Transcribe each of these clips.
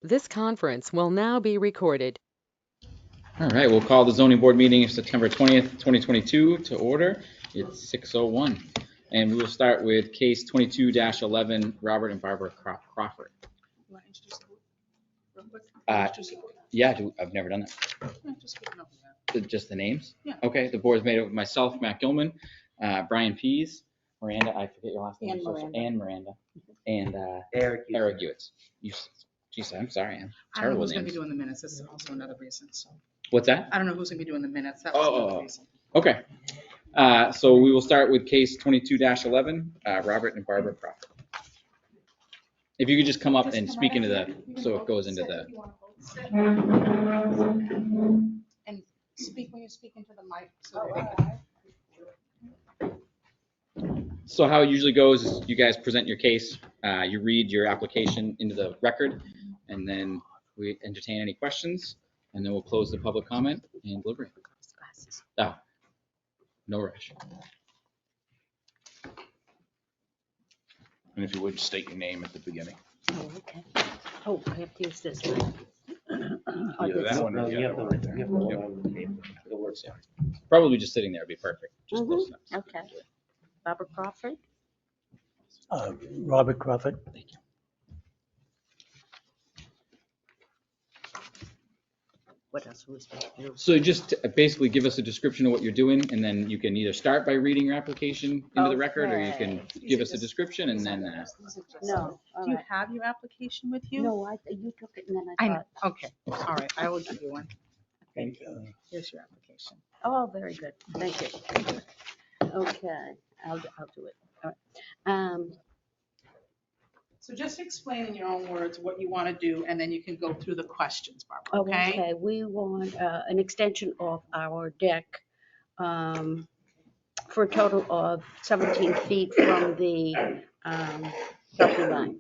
This conference will now be recorded. All right, we'll call the zoning board meeting of September 20th, 2022 to order. It's 6:01. And we will start with case 22-11, Robert and Barbara Crawford. You want to introduce the board real quick? Yeah, I've never done that. Yeah, just give an overview. Just the names? Yeah. Okay, the board is made up of myself, Matt Gilman, Brian Pease, Miranda, I forget your last name. And Miranda. And Eric Ewitz. Geez, I'm sorry, I'm I don't know terrible who's with going to be names. doing the minutes. That's also another reason. So What's that? I don't know who's going to be doing the minutes. That's another reason. Okay. So we will start with case 22-11, Robert and Barbara Crawford. If you could just come up and speak into so it goes into the. And speak when you speak into the mic. So how it usually goes is you guys present your case, you read your application into the record, and then we entertain any questions, and then we'll close the public comment and deliberate. Oh, no rush. And if you would, state your name at the beginning. Oh, okay. Oh, I have to use this one. Either that one or the other one. The words, yeah. Probably just sitting there would be perfect. Just close enough. Okay. Barbara Crawford? Robert Crawford. Thank you. What else are we supposed to do? So just basically give us a description of what you're doing, and then you can either start by reading your application into the record, or you can give us a description and then. No. all Do you right. have your application with you? No, you took it and then I I thought, know. Okay. All right. I will give you one. And, Here's your application. oh, very good. Thank you. Okay, I'll do it. All right. So just explain in your own words what you want to do, and then you can go through the questions, Barbara. Okay. Okay, we want an extension of our deck for a total of 17 feet from the property line,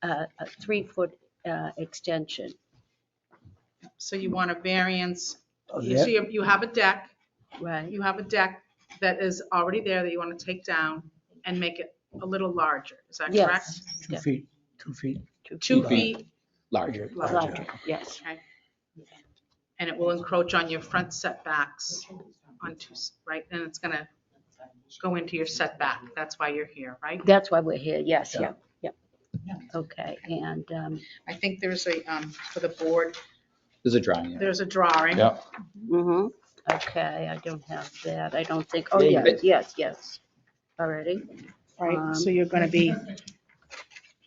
a 3-foot extension. So you want a variance. Oh, You yeah. see, you have a deck. Right. You have a deck that is already there that you want to take down and make it a little larger. Is that correct? Yes. 2 feet, 2 feet. 2 feet. feet. Larger. Larger, yes. Okay. And it will encroach on your front setbacks on two, right? And it's gonna go into your setback. That's why you're here, right? That's why we're here, yes, Yeah. yep. Okay, and I think there's a, for the board, There's a drawing there. there's a drawing. Yeah. okay, I don't have that, I don't think, oh, Yeah, yes. Already, Right, so you're gonna be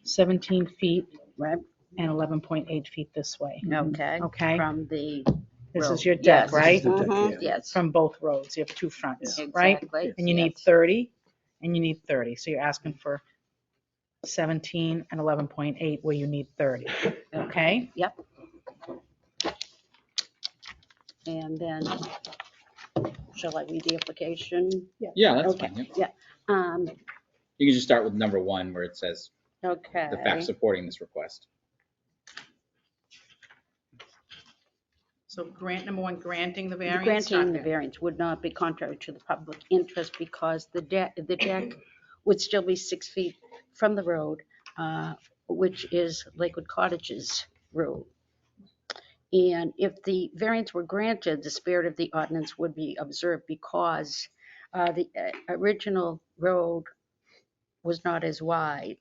17 feet right, and 11.8 feet this way. okay. Okay. From the This road. is your deck, Yes. right? The deck, Mhm, yeah. yes. From both roads. You have two fronts, right? Exactly, And you need yes. 30 and you need 30. So you're asking for 17 and 11.8 where you need 30. Okay? Yep. And then, shall I read the application? Yeah, that's Okay, fine. Yeah. yeah. You can just start with number 1 where it says Okay. the facts supporting this request. So grant, number 1, granting the variance. Granting start the there. variance would not be contrary to the public interest because the deck would still be 6 feet from the road, which is Lakewood Cottages Road. And if the variance were granted, the spirit of the ordinance would be observed because the original road was not as wide.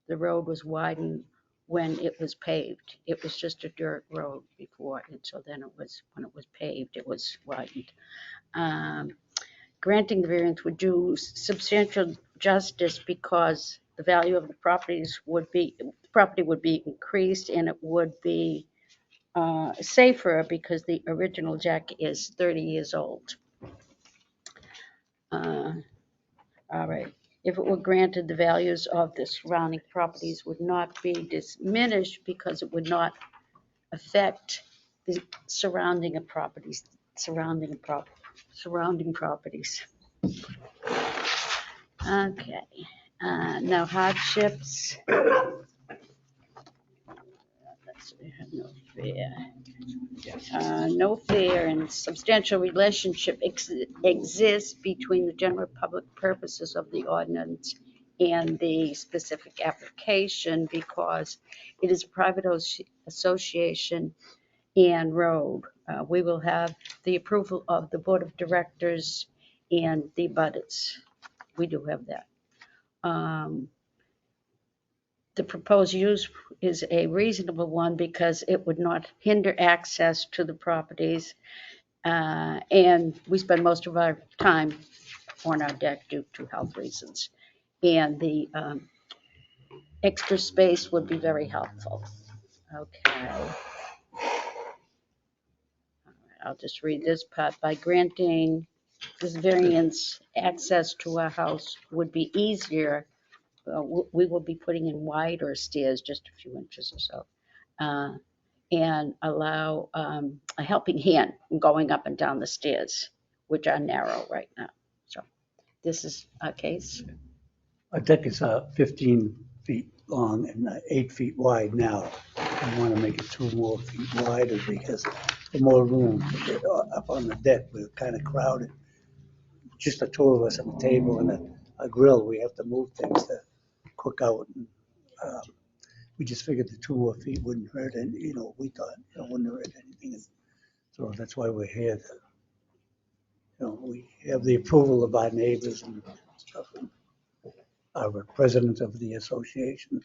The road was widened when it was paved. It was just a dirt road before, and so then when it was paved, it was widened. Granting the variance would do substantial justice because the value of the property would be increased, and it would be safer because the original deck is 30 years old. All right. If it were granted, the values of the surrounding properties would not be diminished because it would not affect the surrounding properties. Okay. Now hardships. No fair. No fair and substantial relationship exists between the general public purposes of the ordinance and the specific application because it is a private association and road. We will have the approval of the Board of Directors and the butters. We do have that. The proposed use is a reasonable one because it would not hinder access to the properties. And we spend most of our time on our deck due to health reasons. And the extra space would be very helpful. Okay. I'll just read this part. By granting this variance, access to our house would be easier. We will be putting in wider stairs, just a few inches or so, and allow a helping hand going up and down the stairs, which are narrow right now. So this is our case. Our deck is 15 feet long and 8 feet wide now. We want to make it 2 more feet wider because for more room to get up on the deck. We're kind of crowded. Just the 2 of us at the table and a grill. We have to move things to cook out. And, we just figured the 2 more feet wouldn't hurt, and we thought it wouldn't hurt anything. So that's why we're here. We have the approval of our neighbors and stuff. And our president of the association.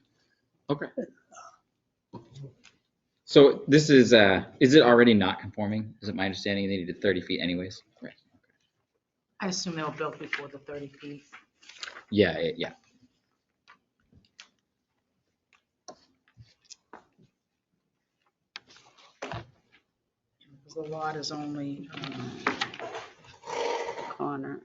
Okay. So this is it already not conforming? Is it my understanding they needed 30 feet anyways? Right. I assume they were built before the 30 feet. Yeah. The lot is only, Corner.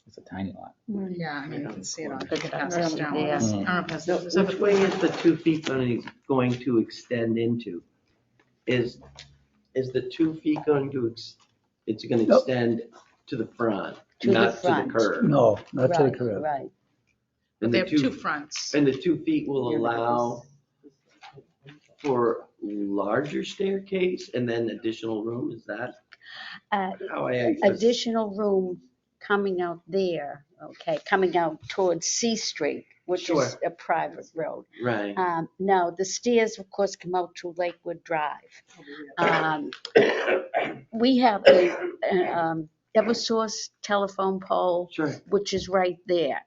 It's a tiny lot. yeah, I mean, you can see it on. But it that's passes already down. there. I don't know if So that's- which way is the 2 feet going to extend into? Is the 2 feet going to, it's going to No. extend to the front, To the not to the front. curb? No, not to the Right, curb. right. And They the have 2 fronts. And the 2 feet will allow for larger staircase and then additional room, is that Uh, how I? Additional room coming out there, okay, coming out towards C Street, which is Sure. a private road. Right, Now, the stairs, of course, come out to Lakewood Drive. We have a Eversource telephone pole, sure. which is right there.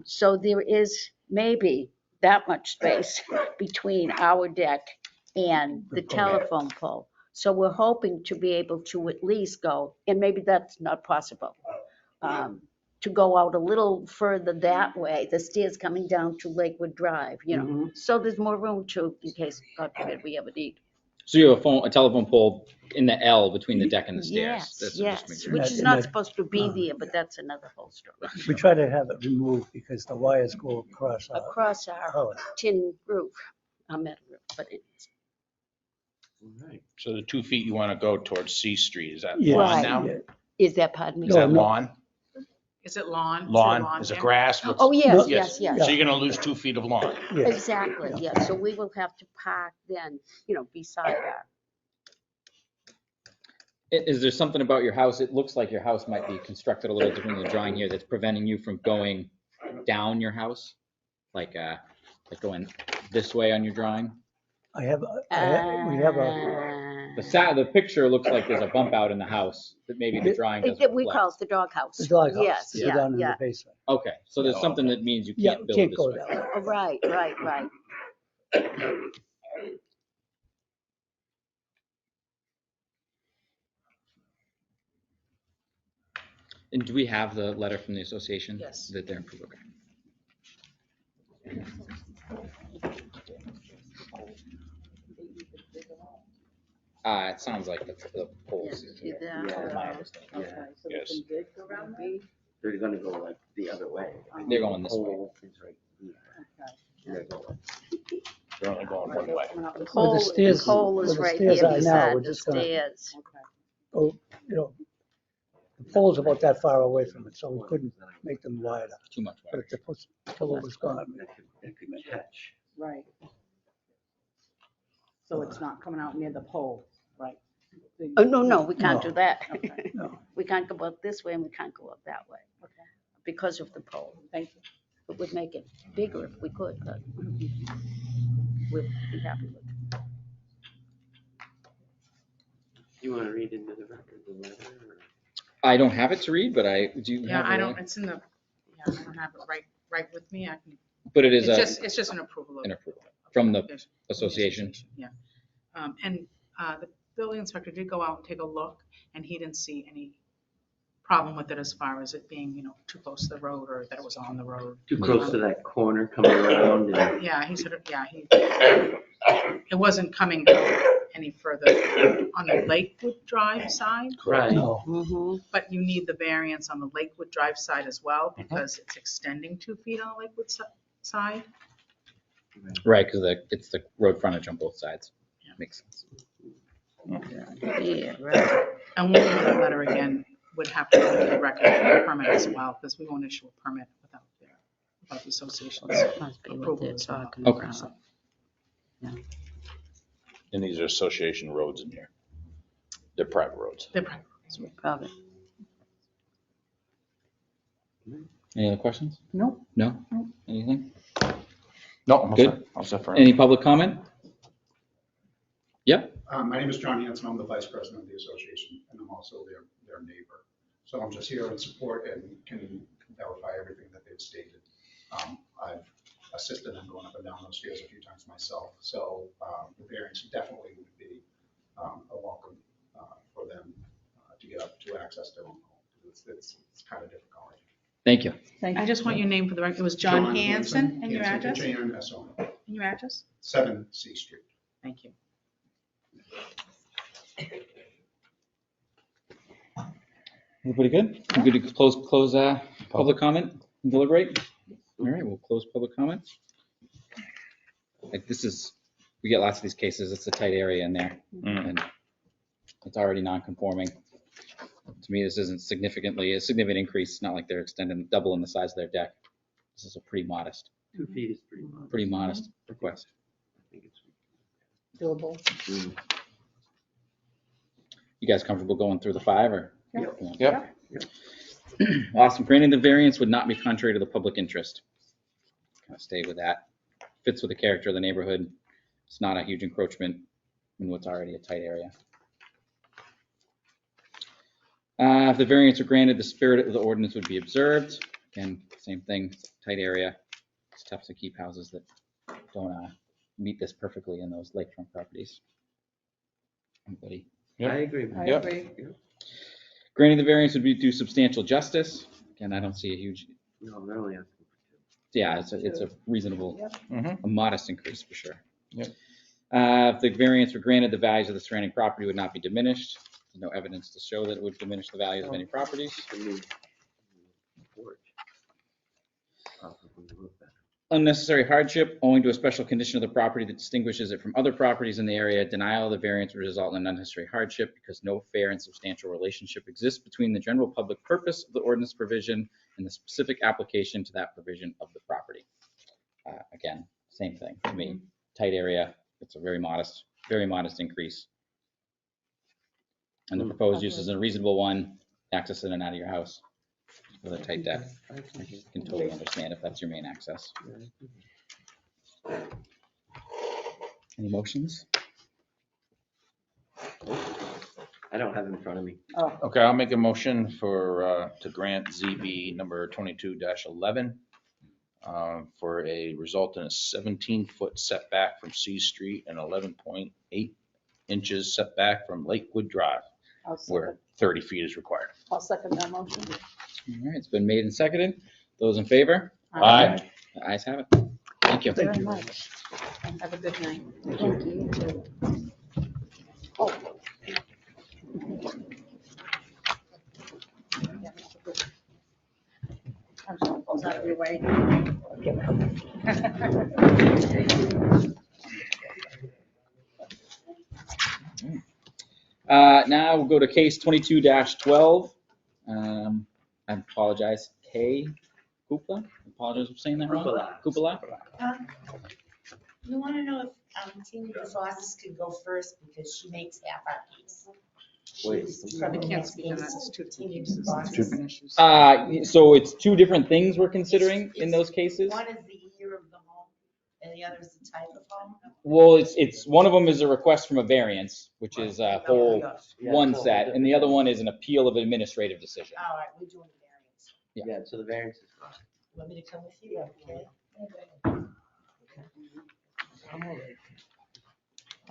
So there is maybe that much space between our deck and the telephone pole. So we're hoping to be able to at least go, and maybe that's not possible, to go out a little further that way, the stairs coming down to Lakewood Drive, Mhm. So there's more room to, in case, God forbid, we ever need. So you have a telephone pole in the L between the deck and the stairs. Yes, That's just yes, make sure. which That- is and not that- supposed to be there, but that's another whole story. We try to have it removed because the wires go across our Across our house. tin roof, our metal roof, but it's, Right. So the 2 feet you want to go towards C Street, is that Yeah, lawn Right. now? yeah. is that, pardon me? Is No, that no. lawn? Is it lawn? Is it Lawn? Is it there? grass? What's- Oh, yes, No, yes, yeah. yes. So you're going to lose 2 feet of lawn. Yeah. Exactly, yeah. So we will have to park then, beside our, Is there something about your house? It looks like your house might be constructed a little different in the drawing here that's preventing you from going down your house? Like going this way on your drawing? We have a, The picture looks like there's a bump out in the house that maybe the drawing doesn't we call it reflect. the doghouse. the doghouse. Yes, Go down in yeah. the basement. Okay, so there's Oh, something okay. that means you Yeah, can't build can't this go way. down. Oh, right. And do we have the letter from the association? Yes. That they're approved, okay. It sounds like the poles. See that? Yeah. My understanding. Yeah. Yes. They're gonna go like the other way. They're going this way. Pole is right here. They're going- They're only going one way. The Where the stairs- pole where is the right stairs here are now, beside we're the just gonna- stairs. Oh, the pole's about that far away from it, so we couldn't make them wider. Too much But water. if the pillow was gone, That could catch. Right. So it's not coming out near the pole, right? Oh, no, we can't do No. that. no. We can't go up this way and we can't go up that way Okay, because of the pole. thank you. It would make it bigger if we could, but we'd be happy with it. You want to read into the record the letter? Or? I don't have it to read, but I do. Yeah, have I it, don't, it's in the, yeah, I don't have it right with me. I can, But it is it's just an approval of. an approval from the application. association. Yeah. And the building inspector did go out and take a look, and he didn't see any problem with it as far as it being, too close to the road or that it was on the road. Too close to that corner coming around. And... Yeah, he sort of, it wasn't coming any further on the Lakewood Drive side, Right. No, Mhm. but you need the variance on the Lakewood Drive side as well because it's extending 2 feet on the Lakewood side. Right, because it's the road frontage on both sides. Yeah. Makes sense. Yeah, right. And we'll do that letter again, would have to go to the record for a permit as well, because we won't issue a permit without the association's Must be what approval they're as well. talking Okay. about. And these are association roads in here. They're private roads. They're private. Probably. Any other questions? No. No? Anything? No, I'm all Good. set. All set for Any public comment? Yep. My name is John Hanson. I'm the vice president of the association, and I'm also their neighbor. So I'm just here in support and can verify everything that they've stated. I've assisted them going up and down those stairs a few times myself. So the variance definitely would be a welcome for them to get up to access their own home. It's kind of difficult. Thank you. I just want your name for the record. It was John Hanson and your address? Hanson, And your address? 7 C Street. Thank you. Everybody good? I'm good to close public comment and deliberate? All right, we'll close public comment. Like we get lots of these cases. It's a tight area in there and it's already non-conforming. To me, this isn't a significant increase. Not like they're doubling the size of their deck. This is a pretty modest 2 feet is pretty modest. request. I think it's Doable. You guys comfortable going through the 5 or? Yep. Awesome. Granting the variance would not be contrary to the public interest. Kind of stay with that. Fits with the character of the neighborhood. It's not a huge encroachment in what's already a tight area. If the variance are granted, the spirit of the ordinance would be observed. Again, same thing, tight area. It's tough to keep houses that don't meet this perfectly in those lakefront properties. Anybody? Yep. I agree. I Yep. agree. Granting the variance would be do substantial justice. Again, I don't see a huge, No, they're only asking yeah, it's a reasonable, Mhm. a modest increase for sure. Yep. If the variance were granted, the values of the surrounding property would not be diminished. There's no evidence to show that it would diminish the values of any properties. for 2. The new porch. Probably look better. Unnecessary hardship owing to a special condition of the property that distinguishes it from other properties in the area. Denial of the variance would result in an unnecessary hardship because no fair and substantial relationship exists between the general public purpose of the ordinance provision and the specific application to that provision of the property. Again, same thing to me. Tight area. It's a very modest increase. And the proposed use is a reasonable one. Access in and out of your house with a tight deck. I can totally understand if that's your main access. Any motions? I don't have it in front of me. Okay, I'll make a motion to grant ZB number 22-11 for a result in a 17-foot setback from C Street and 11.8 inches setback from Lakewood Drive, where 30 feet is required. I'll second that motion. All right, it's been made and seconded. Those in favor? Aye. The ayes have it. Thank you. Very much. Have a good night. Thank you. too. I'm just gonna close out of your way. Now we'll go to case 22-12. I apologize, K. Kupla? I apologize for saying that wrong. Kupala. Kupala? We want to know if Tina DeFoss could go first because she makes half our piece. Probably can't speak on that, it's two different cases, two different issues. So it's two different things we're considering in those cases. One is the year of the home, and the other is the type of home. Well, it's one of them is a request from a variance, which is a whole one set, and the other one is an appeal of an administrative decision. All right, we're doing the variance. Yeah, so the variance is fine. Want me to come with you? Okay.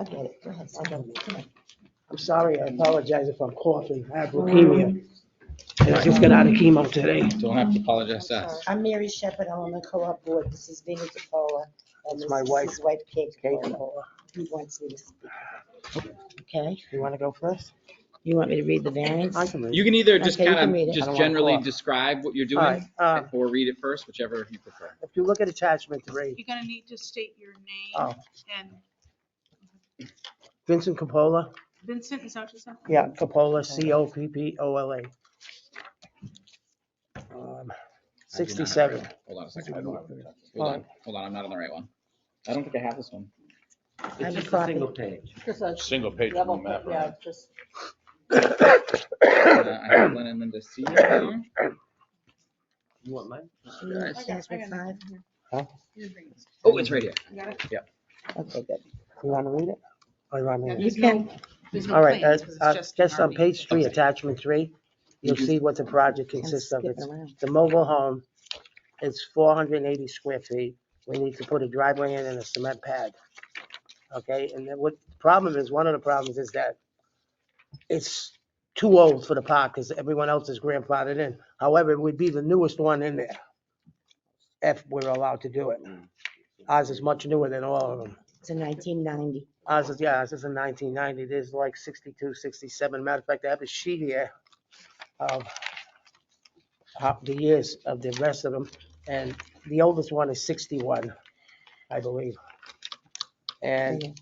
I get it. Go ahead. I got it. Come on. I'm sorry, I apologize if I'm coughing. I have leukemia. And I just got out of chemo today. Don't have to apologize to us. I'm Mary Shepherd. I'm on the co-op board. This is Vinnie DePola. And That's my this wife, is his wife, Kate Kate DePola. He wants me to speak. Okay. You want to go first? You want me to read the variance? I can read. You can either just Okay, you can kind read of it. I just don't wanna generally cough. describe what you're All doing, right, or read it first, whichever you prefer. if you look at attachment 3, You're gonna need to state your name Oh. and Vincent Coppola, Vincent, is that what you said? yeah, Coppola, Coppola. 67. Hold on a second. I don't have Hold on, I'm not on the right one. I don't think I have this one. I It's have a just a copy. single page. Just a Single page on the map, yeah, right? just. I have Lynn and Linda C. here. You want mine? Attachment 5? Oh, it's right here. Okay, good. You want to read it? Or you want me to? You can. There's no All right, plans, 'cause it's just an on RV. page 3, Okay. attachment 3, you'll see what the project I'm consists of. skipping It's around. the mobile home. It's 480 square feet. We need to put a driveway in and a cement pad. Okay, and then what the problem is, one of the problems is that it's too old for the park because everyone else is grandfathered in. However, it would be the newest one in there if we're allowed to do it. Ours is much newer than all of them. It's a 1990. Ours is in 1990. There's like 62, 67. Matter of fact, I have a sheet here of the years of the rest of them. And the oldest one is 61, I believe. And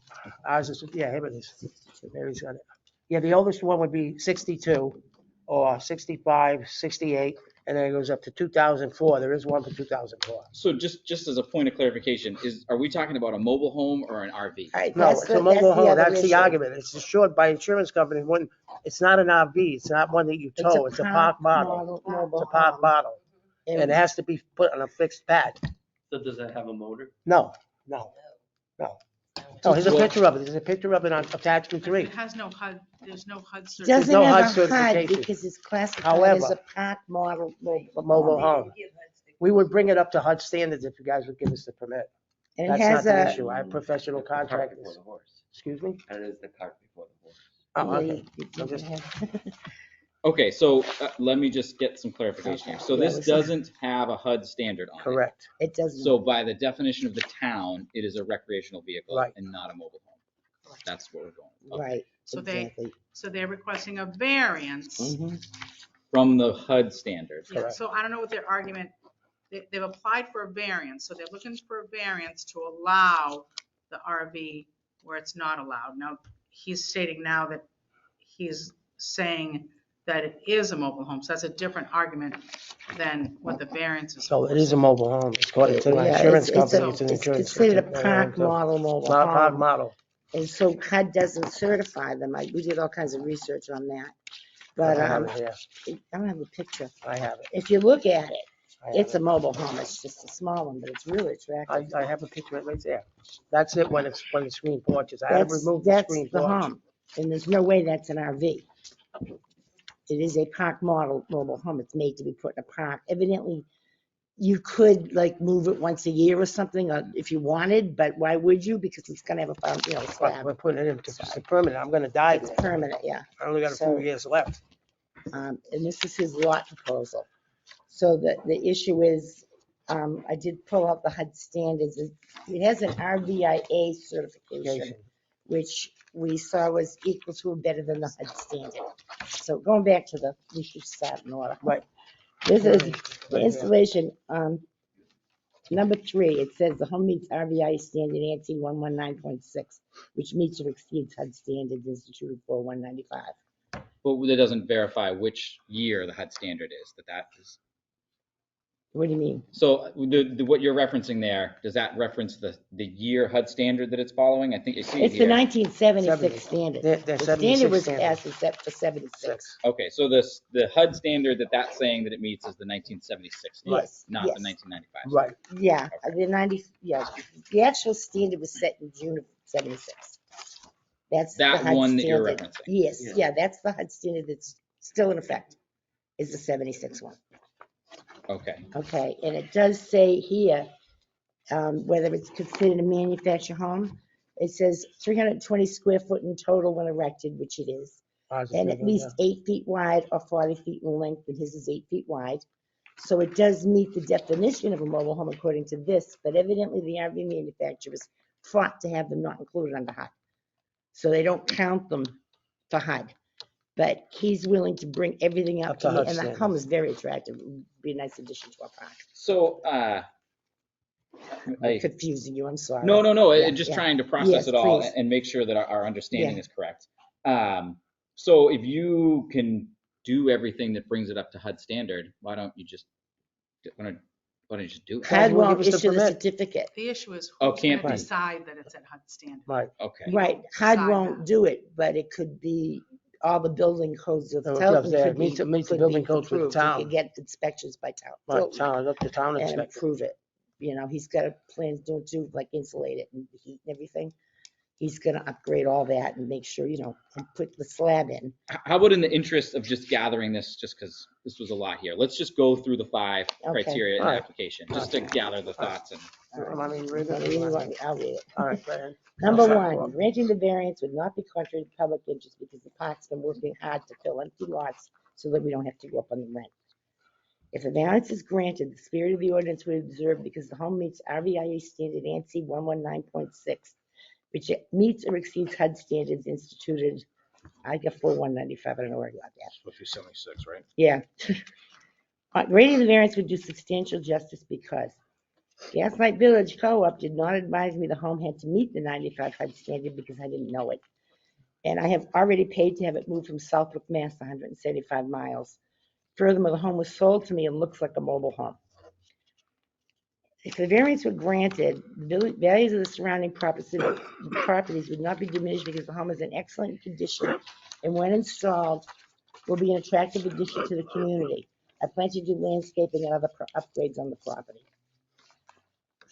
ours is, yeah, here it is. There he's got it. Yeah, the oldest one would be 62 or 65, 68, and then it goes up to 2004. There is one for 2004. So just as a point of clarification, are we talking about a mobile home or an RV? All right, No, that's it's the- a mobile home. other That's the issue. argument. It's insured by insurance company. When, it's not an RV. It's not one that you tow. It's a park model. Mobile It's a park home. model. And it has to be put on a fixed pad. So does that have a motor? No. Oh, here's a picture of it. There's a picture of it on attachment 3. It has no HUD, there's no HUD Doesn't certificate. no have HUD a HUD certification. because it's classified However, as a park model A mobile home. We would bring it up to HUD standards if you guys would give us the permit. And it That's not has the a. issue. I have professional Cart contractors. before the horse. Excuse me? And it is the cart before the horse. Oh, Yeah, okay. you I'm can just- have- Okay, so let me just get some clarification here. So Yeah, this listen. doesn't have a HUD standard on it. Correct. It doesn't. So by the definition of the town, it is a recreational vehicle Right. and not a mobile home. That's what we're going with. Okay. Right, So exactly. So they're requesting a variance. Mhm. From the HUD standard. Yeah, Correct. so I don't know what their argument, they've applied for a variance, so they're looking for a variance to allow the RV where it's not allowed. Now, he's stating now that he's saying that it is a mobile home, so that's a different argument than what the variance is. So it is a mobile home. According to the Yeah, insurance it's a- company, it's an It's insurance. considered a park model mobile Not a park home. model. And so HUD doesn't certify them. We did all kinds of research on that. I But have it here. I don't have a picture. I have it. If you look at it, I have it's a it. mobile home. It's just a small one, but it's really attractive. I have a picture of it right there. That's it when it's screen porches. I have removed the That's screen the porch. home. And there's no way that's an RV. It is a park model mobile home. It's made to be put in a park. Evidently, you could like move it once a year or something if you wanted, but why would you? Because it's gonna have a, But slab. we're putting it in to permanent. I'm gonna die It's there. permanent, yeah. I only got a So- few years left. And this is his lot proposal. So the issue is, I did pull out the HUD standards. It has an RVIA certification, which we saw was equal to or better than the HUD standard. So going back to we should start in order. Right. This is the installation, number 3, it says the home meets RVIA standard ANSI 119.6, which meets or exceeds HUD standards instituted for 195. But that doesn't verify which year the HUD standard is, that is. What do you mean? So what you're referencing there, does that reference the year HUD standard that it's following? I think you see it It's the here. 1976 standard. The The 76 standard was standard. passed in for 76. Okay, so the HUD standard that's saying that it meets is the 1976 standard, Yes, not the yes. 1995. Right. Yeah, Okay. the 90, yeah, the actual standard was set in June of 76. That's the That HUD one that you're standard. referencing. Yes, Yeah. yeah, that's the HUD standard that's still in effect, is the 76 one. Okay. Okay, and it does say here, whether it's considered a manufactured home. It says 320 square foot in total when erected, which it is, and at least 8 feet wide or 40 feet in length, and his is 8 feet wide. So it does meet the definition of a mobile home according to this, but evidently the RV manufacturers fought to have them not included under HUD. So they don't count them for HUD. But he's willing to bring everything up Up to to me, HUD and the standards. home is very attractive. It would be a nice addition to our park. So, I'm confusing you, I'm sorry. no, Yeah, just yeah. trying to process Yes, it all please. and make sure that our understanding Yeah. is correct. So if you can do everything that brings it up to HUD standard, why don't you just do it? HUD Well, won't give us the issue the permit. certificate. The issue is Oh, who's going can't to be. decide that it's at HUD standard. Right. Okay. Right, Decide HUD won't that. do it, but it could be all the building codes of Oh, Tilton yeah, could be, meets the could building be codes with the approved. He town. could get inspections by town. Right, Tilton town, up to town and inspector. approve it. You know, he's got a plan to like insulate it and heat and everything. He's gonna upgrade all that and make sure, you know, and put the slab in. How about in the interest of just gathering this, just because this was a lot here, let's just go through the 5 Okay. criteria in the Alright. application, just to gather the thoughts and. I mean, read I'll it. read it. All right, go ahead. Number Okay. one, granting the variance would not be contrary to public interest because the park's been working hard to fill empty lots so that we don't have to go up on the rent. If a variance is granted, the spirit of the ordinance would be observed because the home meets RVIA standard ANSI 119.6, which meets or exceeds HUD standards instituted. I got 4195. I don't know where I got that. Supposed to be 76, right? Yeah. Granting the variance would do substantial justice because Gaslight Village Co-op did not advise me the home had to meet the 95 HUD standard because I didn't know it. And I have already paid to have it moved from Southwick, Mass, 175 miles. Furthermore, the home was sold to me and looks like a mobile home. If the variance were granted, the values of the surrounding properties would not be diminished because the home is in excellent condition and when installed will be an attractive addition to the community. I plan to do landscaping and other upgrades on the property.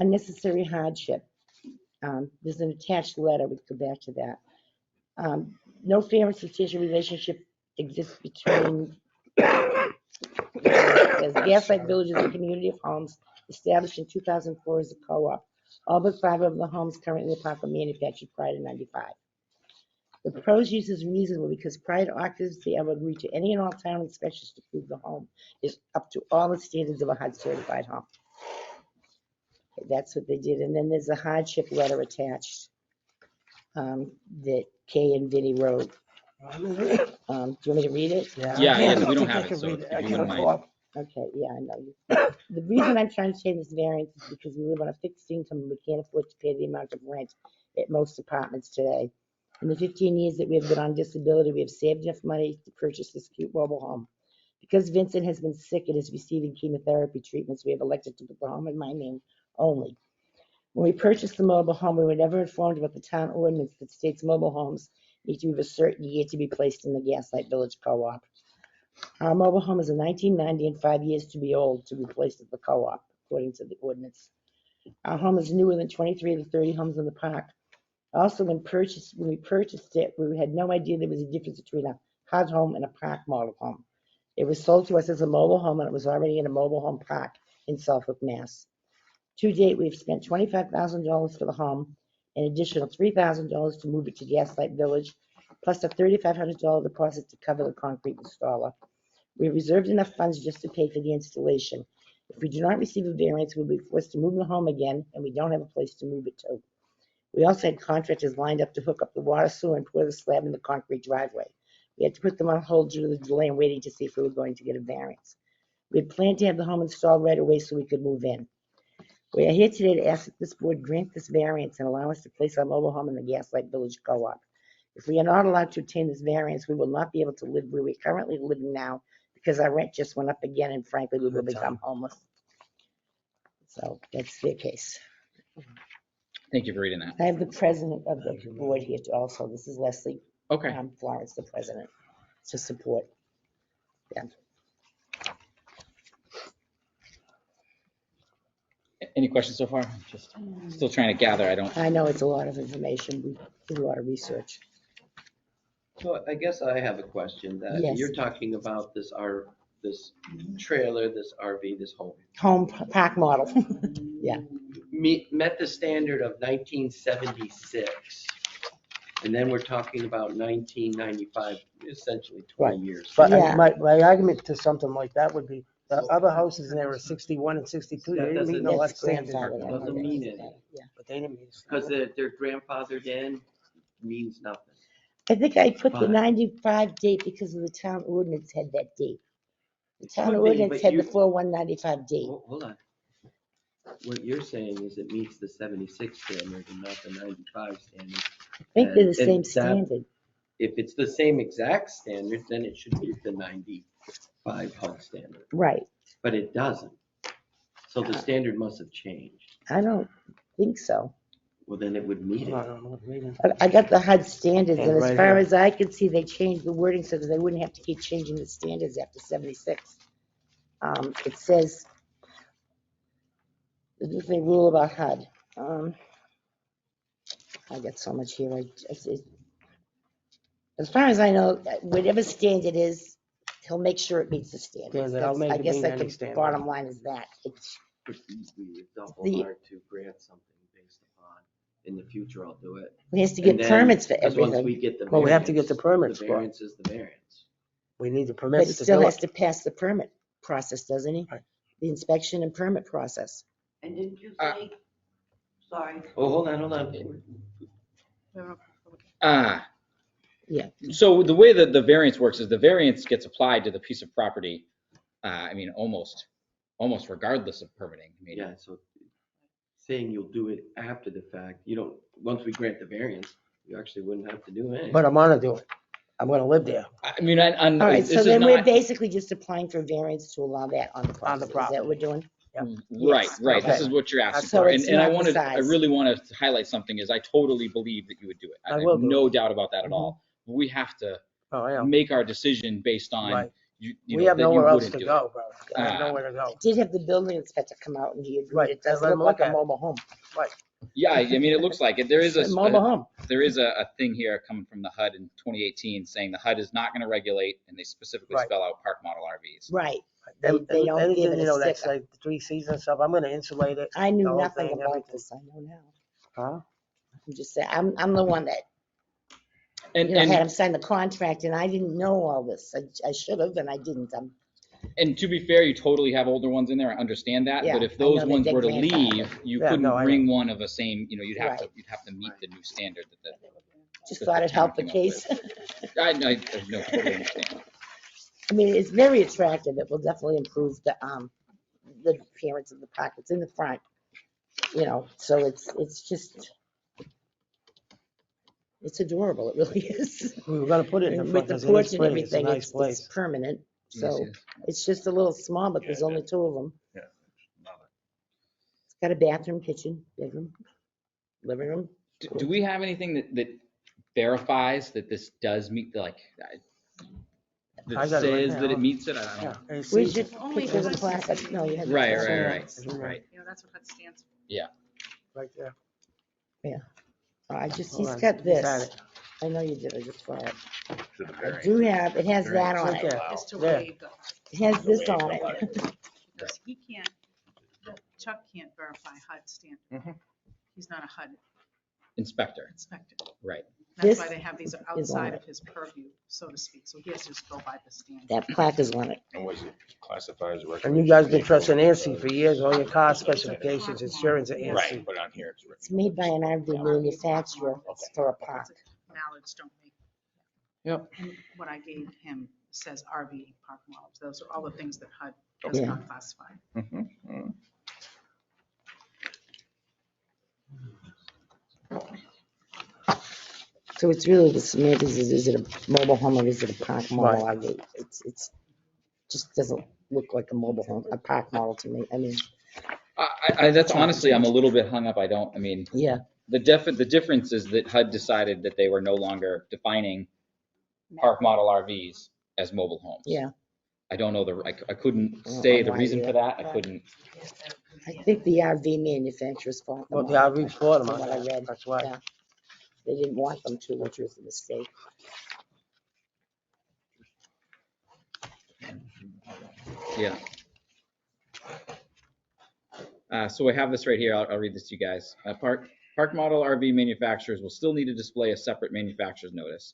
Unnecessary hardship. There's an attached letter. We can go back to that. No fair and substantial relationship exists between Gaslight Village is a community of homes established in 2004 as a co-op. All but 5 of the homes currently in the park were manufactured prior to 95. The proposed use is reasonable because prior to occupancy, I will agree to any and all town inspections to prove the home is up to all the standards of a HUD certified home. Okay, that's what they did. And then there's a hardship letter attached that Kay and Vinnie wrote. Do you want me to read it? Yeah, I yes, we think don't I have it, can so read if I you can wouldn't pull mind. up. Okay, yeah, I know you. The reason I'm trying to change this variance is because we live on a fixed income and we can't afford to pay the amount of rent at most apartments today. In the 15 years that we have been on disability, we have saved enough money to purchase this cute mobile home. Because Vincent has been sick and is receiving chemotherapy treatments, we have elected to put the home in my name only. When we purchased the mobile home, we were never informed about the town ordinance that states mobile homes need to be of a certain year to be placed in the Gaslight Village Co-op. Our mobile home is a 1990 and 5 years to be old to be placed at the co-op, according to the ordinance. Our home is newer than 23 of the 30 homes in the park. Also, when we purchased it, we had no idea there was a difference between a HUD home and a park model home. It was sold to us as a mobile home, and it was already in a mobile home park in Suffolk, Mass. To date, we've spent $25,000 for the home, an additional $3,000 to move it to Gaslight Village, plus a $3,500 deposit to cover the concrete installer. We reserved enough funds just to pay for the installation. If we do not receive a variance, we'll be forced to move the home again, and we don't have a place to move it to. We also had contractors lined up to hook up the water sewer and pour the slab in the concrete driveway. We had to put them on hold due to the delay in waiting to see if we were going to get a variance. We had planned to have the home installed right away so we could move in. We are here today to ask that this board grant this variance and allow us to place our mobile home in the Gaslight Village Co-op. If we are not allowed to obtain this variance, we will not be able to live where we're currently living now because our rent just went up again, and frankly, we will become homeless. So that's their case. Thank you for reading that. I have the president of the board here also. This is Leslie Okay. Florence, the president, to support. Any questions so far? Just still trying to gather. I know it's a lot of information. We do a lot of research. So I guess I have a question that Yes. you're talking about this trailer, this RV, this home. Home park model. Yeah. Met the standard of 1976. And then we're talking about 1995, essentially 20 years. But Yeah. my argument to something like that would be, the other houses in there were 61 and 62, they That didn't meet doesn't- no That's standard. grandfathered in. Doesn't mean it. Yeah. But they didn't meet. Because they're grandfathered in means nothing. I think I put the Fine. 95 date because of the town ordinance had that date. The town Could be, ordinance but had you- the 4/195 date. Hold on. What you're saying is it meets the 76 standard and not the 95 standard. I think they're the And same that- standard. If it's the same exact standard, then it should meet the 95 HUD standard, Right. but it doesn't. So the standard must have changed. I don't think so. Well, then it would meet it. I got the HUD standards, and as Right far here. as I could see, they changed the wording so that they wouldn't have to keep changing the standards after 76. It says, this is a rule about HUD. I got so much here. As far as I know, whatever standard is, he'll make sure it meets the standards. Standard, I'll make I it guess meet that any the standard. bottom line is that. It's, It's awful The- hard to grant something based upon, in the future I'll do it. he has to And get then- permits for 'cause once everything, we get the Well, we have to get the variance, permits The for it. variance is the variance. We need the but permits he to still do has it. to pass the permit process, doesn't he? Right. The inspection and permit process. And didn't you Uh, say, sorry, Oh, hold on. Yeah. So the way that the variance works is the variance gets applied to the piece of property. I mean, almost regardless of permitting. I mean, Yeah, so saying you'll do it after the fact, you don't, once we grant the variance, you actually wouldn't have to do anything. But I'm gonna do it. I'm gonna live there. I mean, All right, this so is then we're not basically just applying for variance to allow that on the property. Is that property. what we're doing? right. Yes, Right. This okay. is what you're asking So for, it's and I not the I size. really want to highlight something. Is I totally believe that you would do it. I have will do no doubt about that at Mm-hmm. all. We have to Oh, yeah. make our decision based on Right. you We know, have that you nowhere else wouldn't to do go, bro. I have Uh, nowhere to go. Did have the building inspector come out and he agreed Right, it does let look him like look a at it. mobile home. it. Yeah, I mean, it looks like it. There is It's a mobile home. there is a thing here coming from the HUD in 2018 saying the HUD is not going to regulate, and they specifically Right. spell out park model RVs. Right. And- they don't anything, give it a you know, that's sticker. like 3 season stuff, I'm gonna insulate it. I the knew whole nothing thing, about everything. this. I know now. Huh? I'm just saying, I'm the one that, And had him and sign the contract and I didn't know all this. I should have and I didn't. and to be fair, you totally have older ones in there. I understand that, Yeah, but if I those know ones they're were to grandfathered. leave, you Yeah, couldn't no, I know. bring one of the same. You know, you'd have Right. to meet the new standard that the. Just that thought the it helped the town came case. up I no, totally understand. I mean, it's very attractive. It will definitely improve the appearance of the park. It's in the front, so it's just, it's adorable. It really is. We were gonna put it in the And front, with the 'cause it porch is and pretty, it's a everything, nice it's place. permanent. Yes, So yes. it's just a little small, but there's only 2 of them. Yeah. It's got a bathroom, kitchen, bedroom, living room. Do we have anything that verifies that this does meet the that I got it right says that now. it meets it? I don't know. Yeah, and it's Where's season. your Only picture of the HUD plaque? stands. No, you have. the Right, plaque. right. That's what HUD stands for. Right there. He's Hold on, got he's this. at it. I know you did. I just saw it. To the I variance. do have, it has that on Right it. there. Just to There. waive the, It has this on it. because he can't, Chuck can't verify HUD standard. Mhm. He's not a HUD Inspector, inspector. right. That's why This they have these on outside it. of his purview, so to speak. So he has to just go by the standard. That plaque is on it. And was it classified as a And recreational? you guys been vehicle? trusting Nancy for years, all your car specifications, insurance, and Yes. Nancy. Right, but on here it's. It's made by an RV manufacturer for a park. Mallards don't make. Yep. And what I gave him says RV park models. Those are all the things that HUD does Yeah. not classify. Mhm, mhm. So it's really the semantics, is it a mobile home or is it a park model RV? It's just doesn't look like a mobile home, a park model to me. I mean, That's honestly, I'm a little bit hung up. I mean, Yeah. the difference is that HUD decided that they were no longer defining park model RVs as mobile homes. Yeah. I don't know I couldn't I don't say know the why reason yet. for that. I couldn't. I think the RV manufacturers fought them Well, the on it, RV's for them from on what I that, read. that's why. Yeah. They didn't want them to, which was a mistake. Yeah. So I have this right here. I'll read this to you guys. Park model RV manufacturers will still need to display a separate manufacturer's notice.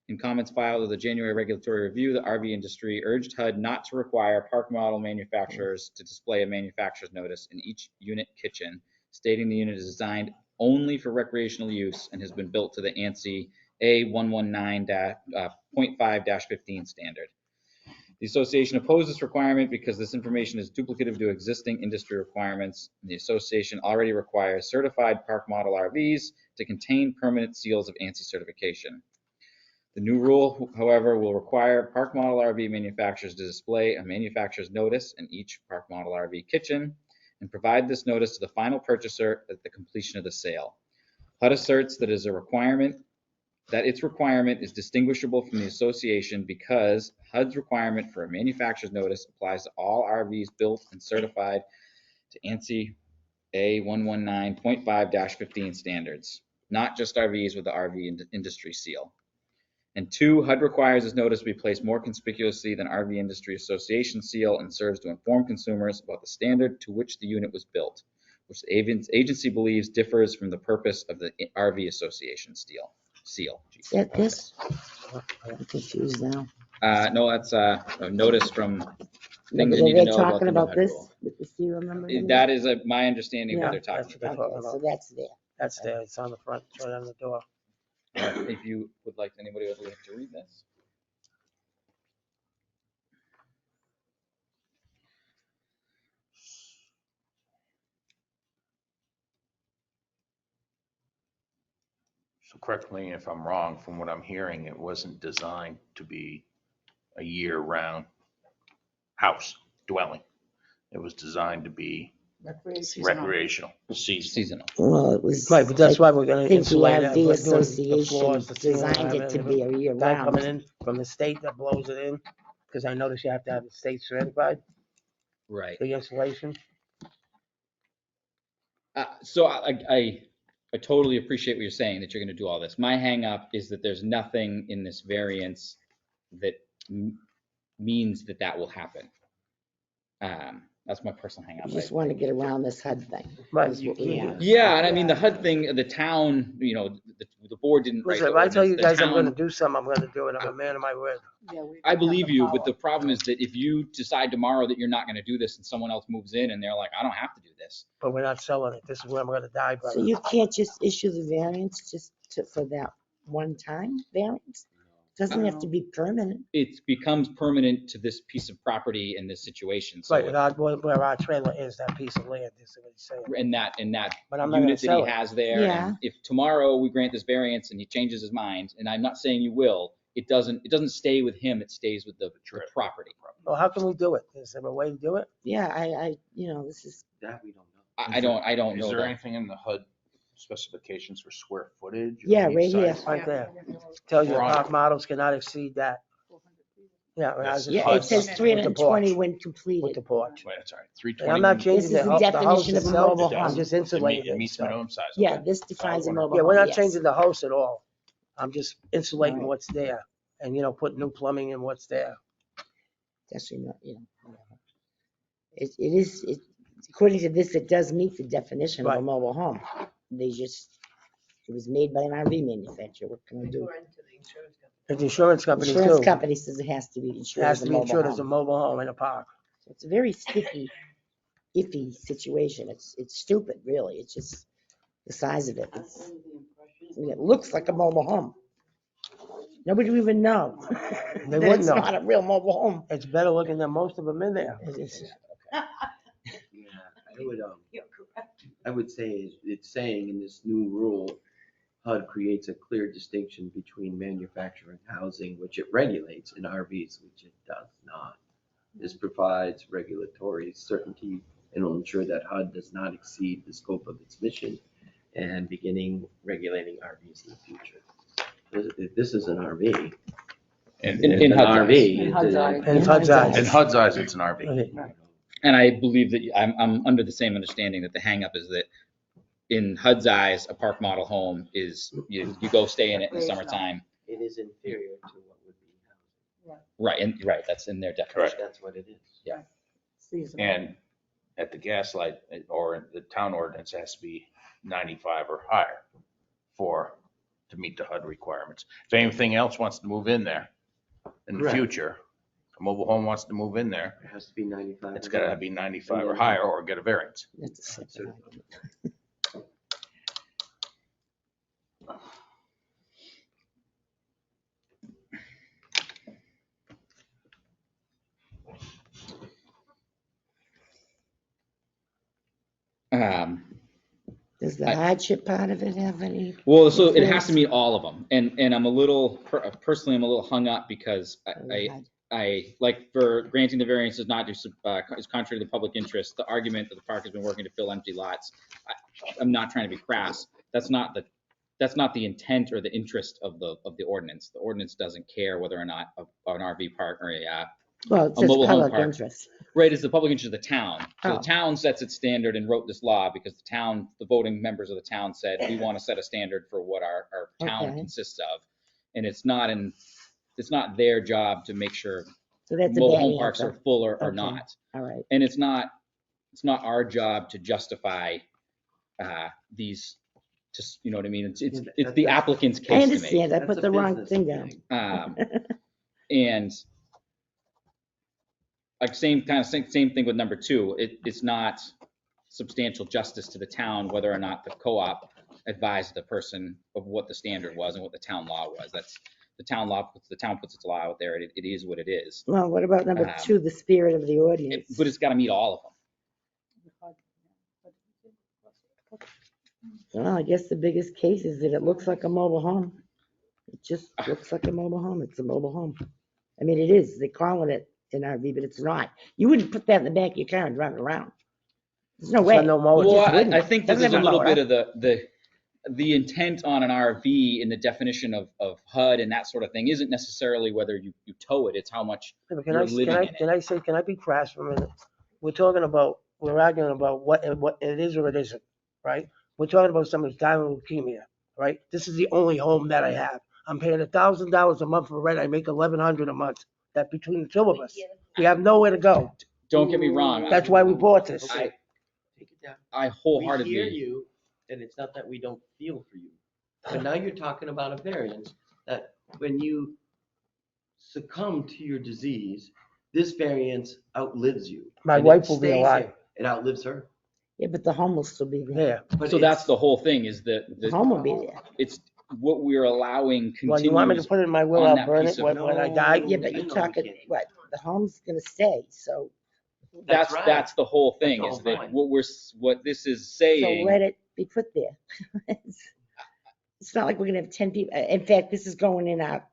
In comments filed with the January regulatory review, the RV industry urged HUD not to require park model manufacturers to display a manufacturer's notice in each unit kitchen, stating the unit is designed only for recreational use and has been built to the ANSI A119.5-15 standard. The association opposed this requirement because this information is duplicative to existing industry requirements. The association already requires certified park model RVs to contain permanent seals of ANSI certification. The new rule, however, will require park model RV manufacturers to display a manufacturer's notice in each park model RV kitchen and provide this notice to the final purchaser at the completion of the sale. HUD asserts that its requirement is distinguishable from the association because HUD's requirement for a manufacturer's notice applies to all RVs built and certified to ANSI A119.5-15 standards, not just RVs with the RV industry seal. And 2, HUD requires this notice to be placed more conspicuously than RV Industry Association seal and serves to inform consumers about the standard to which the unit was built, which the agency believes differs from the purpose of the RV Association seal. Is that this? I'm confused now. No, that's a notice from things you Were need to they know about talking the new about HUD this rule. with the serial number? in it? That is my understanding of Yeah, what they're talking that's about. what Okay, they're so that's there. That's there, it's on the front, it's right on the door. If you would like, anybody would like to read this? So correct me if I'm wrong, from what I'm hearing, it wasn't designed to be a year-round house dwelling. It was designed to be recreational, seasonal. Well, it was. Right, but that's why we're I gonna think the insulate it. RV We're doing the Association floors, the ceiling, designed it to be a year Guy coming round. in from the state that blows it in, because I noticed you have to have the state certified Right. for the insulation. So I totally appreciate what you're saying, that you're going to do all this. My hang up is that there's nothing in this variance that means that will happen. That's my personal hang up. You just want to get around this HUD thing. Right, is what we you want. Yeah, and I mean, the HUD thing, the town, the board didn't write Listen, the if I tell ordinance. you The guys I'm town- gonna do something, I'm gonna do it. I'm a man of my word. I believe you, but the problem is that if you decide tomorrow that you're not going to do this and someone else moves in and they're like, I don't have to do this. But we're not selling it. This is where I'm gonna die, brother. So you can't just issue the variance for that one time variance? Doesn't have to be permanent. It becomes permanent to this piece of property in this situation. So Right, where our trailer is, that piece of land, this is what he's saying. in that But I'm not gonna unit that he sell it. has there. Yeah. And if tomorrow we grant this variance and he changes his mind, and I'm not saying you will, it doesn't stay with him. It stays with the property. Well, how can we do it? Is there a way to do it? Yeah, this is, That we don't know. I don't know Is there that. anything in the HUD specifications for square footage? or Yeah, leaf right here. size? Right there. Tells you We're on park it. models cannot exceed that. Yeah, when I was Yes. just- yeah, it says with the 320 porch, when With the completed. porch. Wait, that's all right. 320. And I'm not This changing is the the house definition of a itself. mobile It does. I'm home. just It insulating it. meets so- minimum size. Yeah, Okay. this defines a mobile Yeah, home. we're not yes. changing the house at all. I'm just insulating Right. what's there and, put new plumbing in what's there. Actually, not, whatever. According to this, it does meet the definition of a Right. mobile home. It was made by an RV manufacturer. What can we do? And the insurance company Insurance too. company says it has to be It insured has as a to be mobile insured as a home. mobile home in a park. It's a very sticky, iffy situation. It's stupid, really. It's just the size of it. It looks like a mobile home. Nobody would even know. They that wouldn't it's know. not a real mobile home. It's better looking than most of them in there. Yeah, I would say it's saying in this new rule, HUD creates a clear distinction between manufacturing housing, which it regulates, and RVs, which it does not. This provides regulatory certainty and will ensure that HUD does not exceed the scope of its mission and beginning regulating RVs in the future. This is an RV. And In An HUD's RV. In HUD's eyes. And HUD's eyes. in HUD's eyes, it's an RV. And I believe that I'm under the same understanding that the hangup is that in HUD's eyes, a park model home is, you go stay in it in the summertime. It is inferior to what would be housing. Right, and right, that's in their definition. That's what it is. Yeah. And at the gaslight or the town ordinance, it has to be 95 or higher to meet the HUD requirements. If anything else wants to move in there in the Correct. future, a mobile home wants to move in there, It has to be 95. it's gotta be 95 or higher or get a variance. That's a separate argument. Does the hardship part of it have any? Well, so it has to meet all of them, and I'm a little, personally, I'm a little hung up because I like for granting the variance is not is contrary to the public interest. The argument that the park has been working to fill empty lots, I'm not trying to be crass. That's not the intent or the interest of the ordinance. The ordinance doesn't care whether or not an RV park or Well, it says mobile home public park. interest. Right, it's the public interest of the town. So Oh. the town sets its standard and wrote this law because the voting members of the town said, we want to set a standard for what our town Okay. consists of. And it's not their job to make sure So that's a mobile bad home parks are answer. full or Okay. not. All right. And it's not our job to justify these, just, you know what I mean? It's the applicant's I case to me. understand. I That's put a the wrong business thing down. And like same thing with number 2. It's not substantial justice to the town whether or not the co-op advised the person of what the standard was and what the town law was. That's the town law. The town puts its law out there. It is what it is. Well, what about number 2, the spirit of the ordinance? But it's got to meet all of them. Well, I guess the biggest case is that it looks like a mobile home. It just looks like a mobile home. It's a mobile home. I mean, it is. They're calling it an RV, but it's not. You wouldn't put that in the back of your car and drive it around. There's no It's way. got no mower. You Well, just wouldn't. I think that Doesn't there's a have little mower. bit of the intent on an RV in the definition of HUD and that sort of thing isn't necessarily whether you tow it. It's how much Yeah, but you're living in it. can I be crass for a minute? We're arguing about what it is or it isn't, right? We're talking about somebody's dying with leukemia, right? This is the only home that I have. I'm paying $1,000 a month for rent. I make $1,100 a month. That between the two of us, we have nowhere to go. Don't get me wrong. That's why we bought this. I Take it down. I We hear wholeheartedly. you, and it's not that we don't feel for you. But now you're talking about a variance that when you succumb to your disease, this variance outlives you. My And wife it will be stays alive. here. It outlives her. Yeah, but the home will still be there. Yeah. But So it's- that's the whole thing is that The home will be there. it's what we're allowing Well, you want me to continues. put it in my will? on I'll that burn piece it of- when I die. Yeah, but you you're know we talking, can't. what? The home's gonna stay, so That's right. That's the whole thing That's is all that fine. what this is So saying. let it be put there. It's not like we're gonna have 10 people. In fact, this is going in our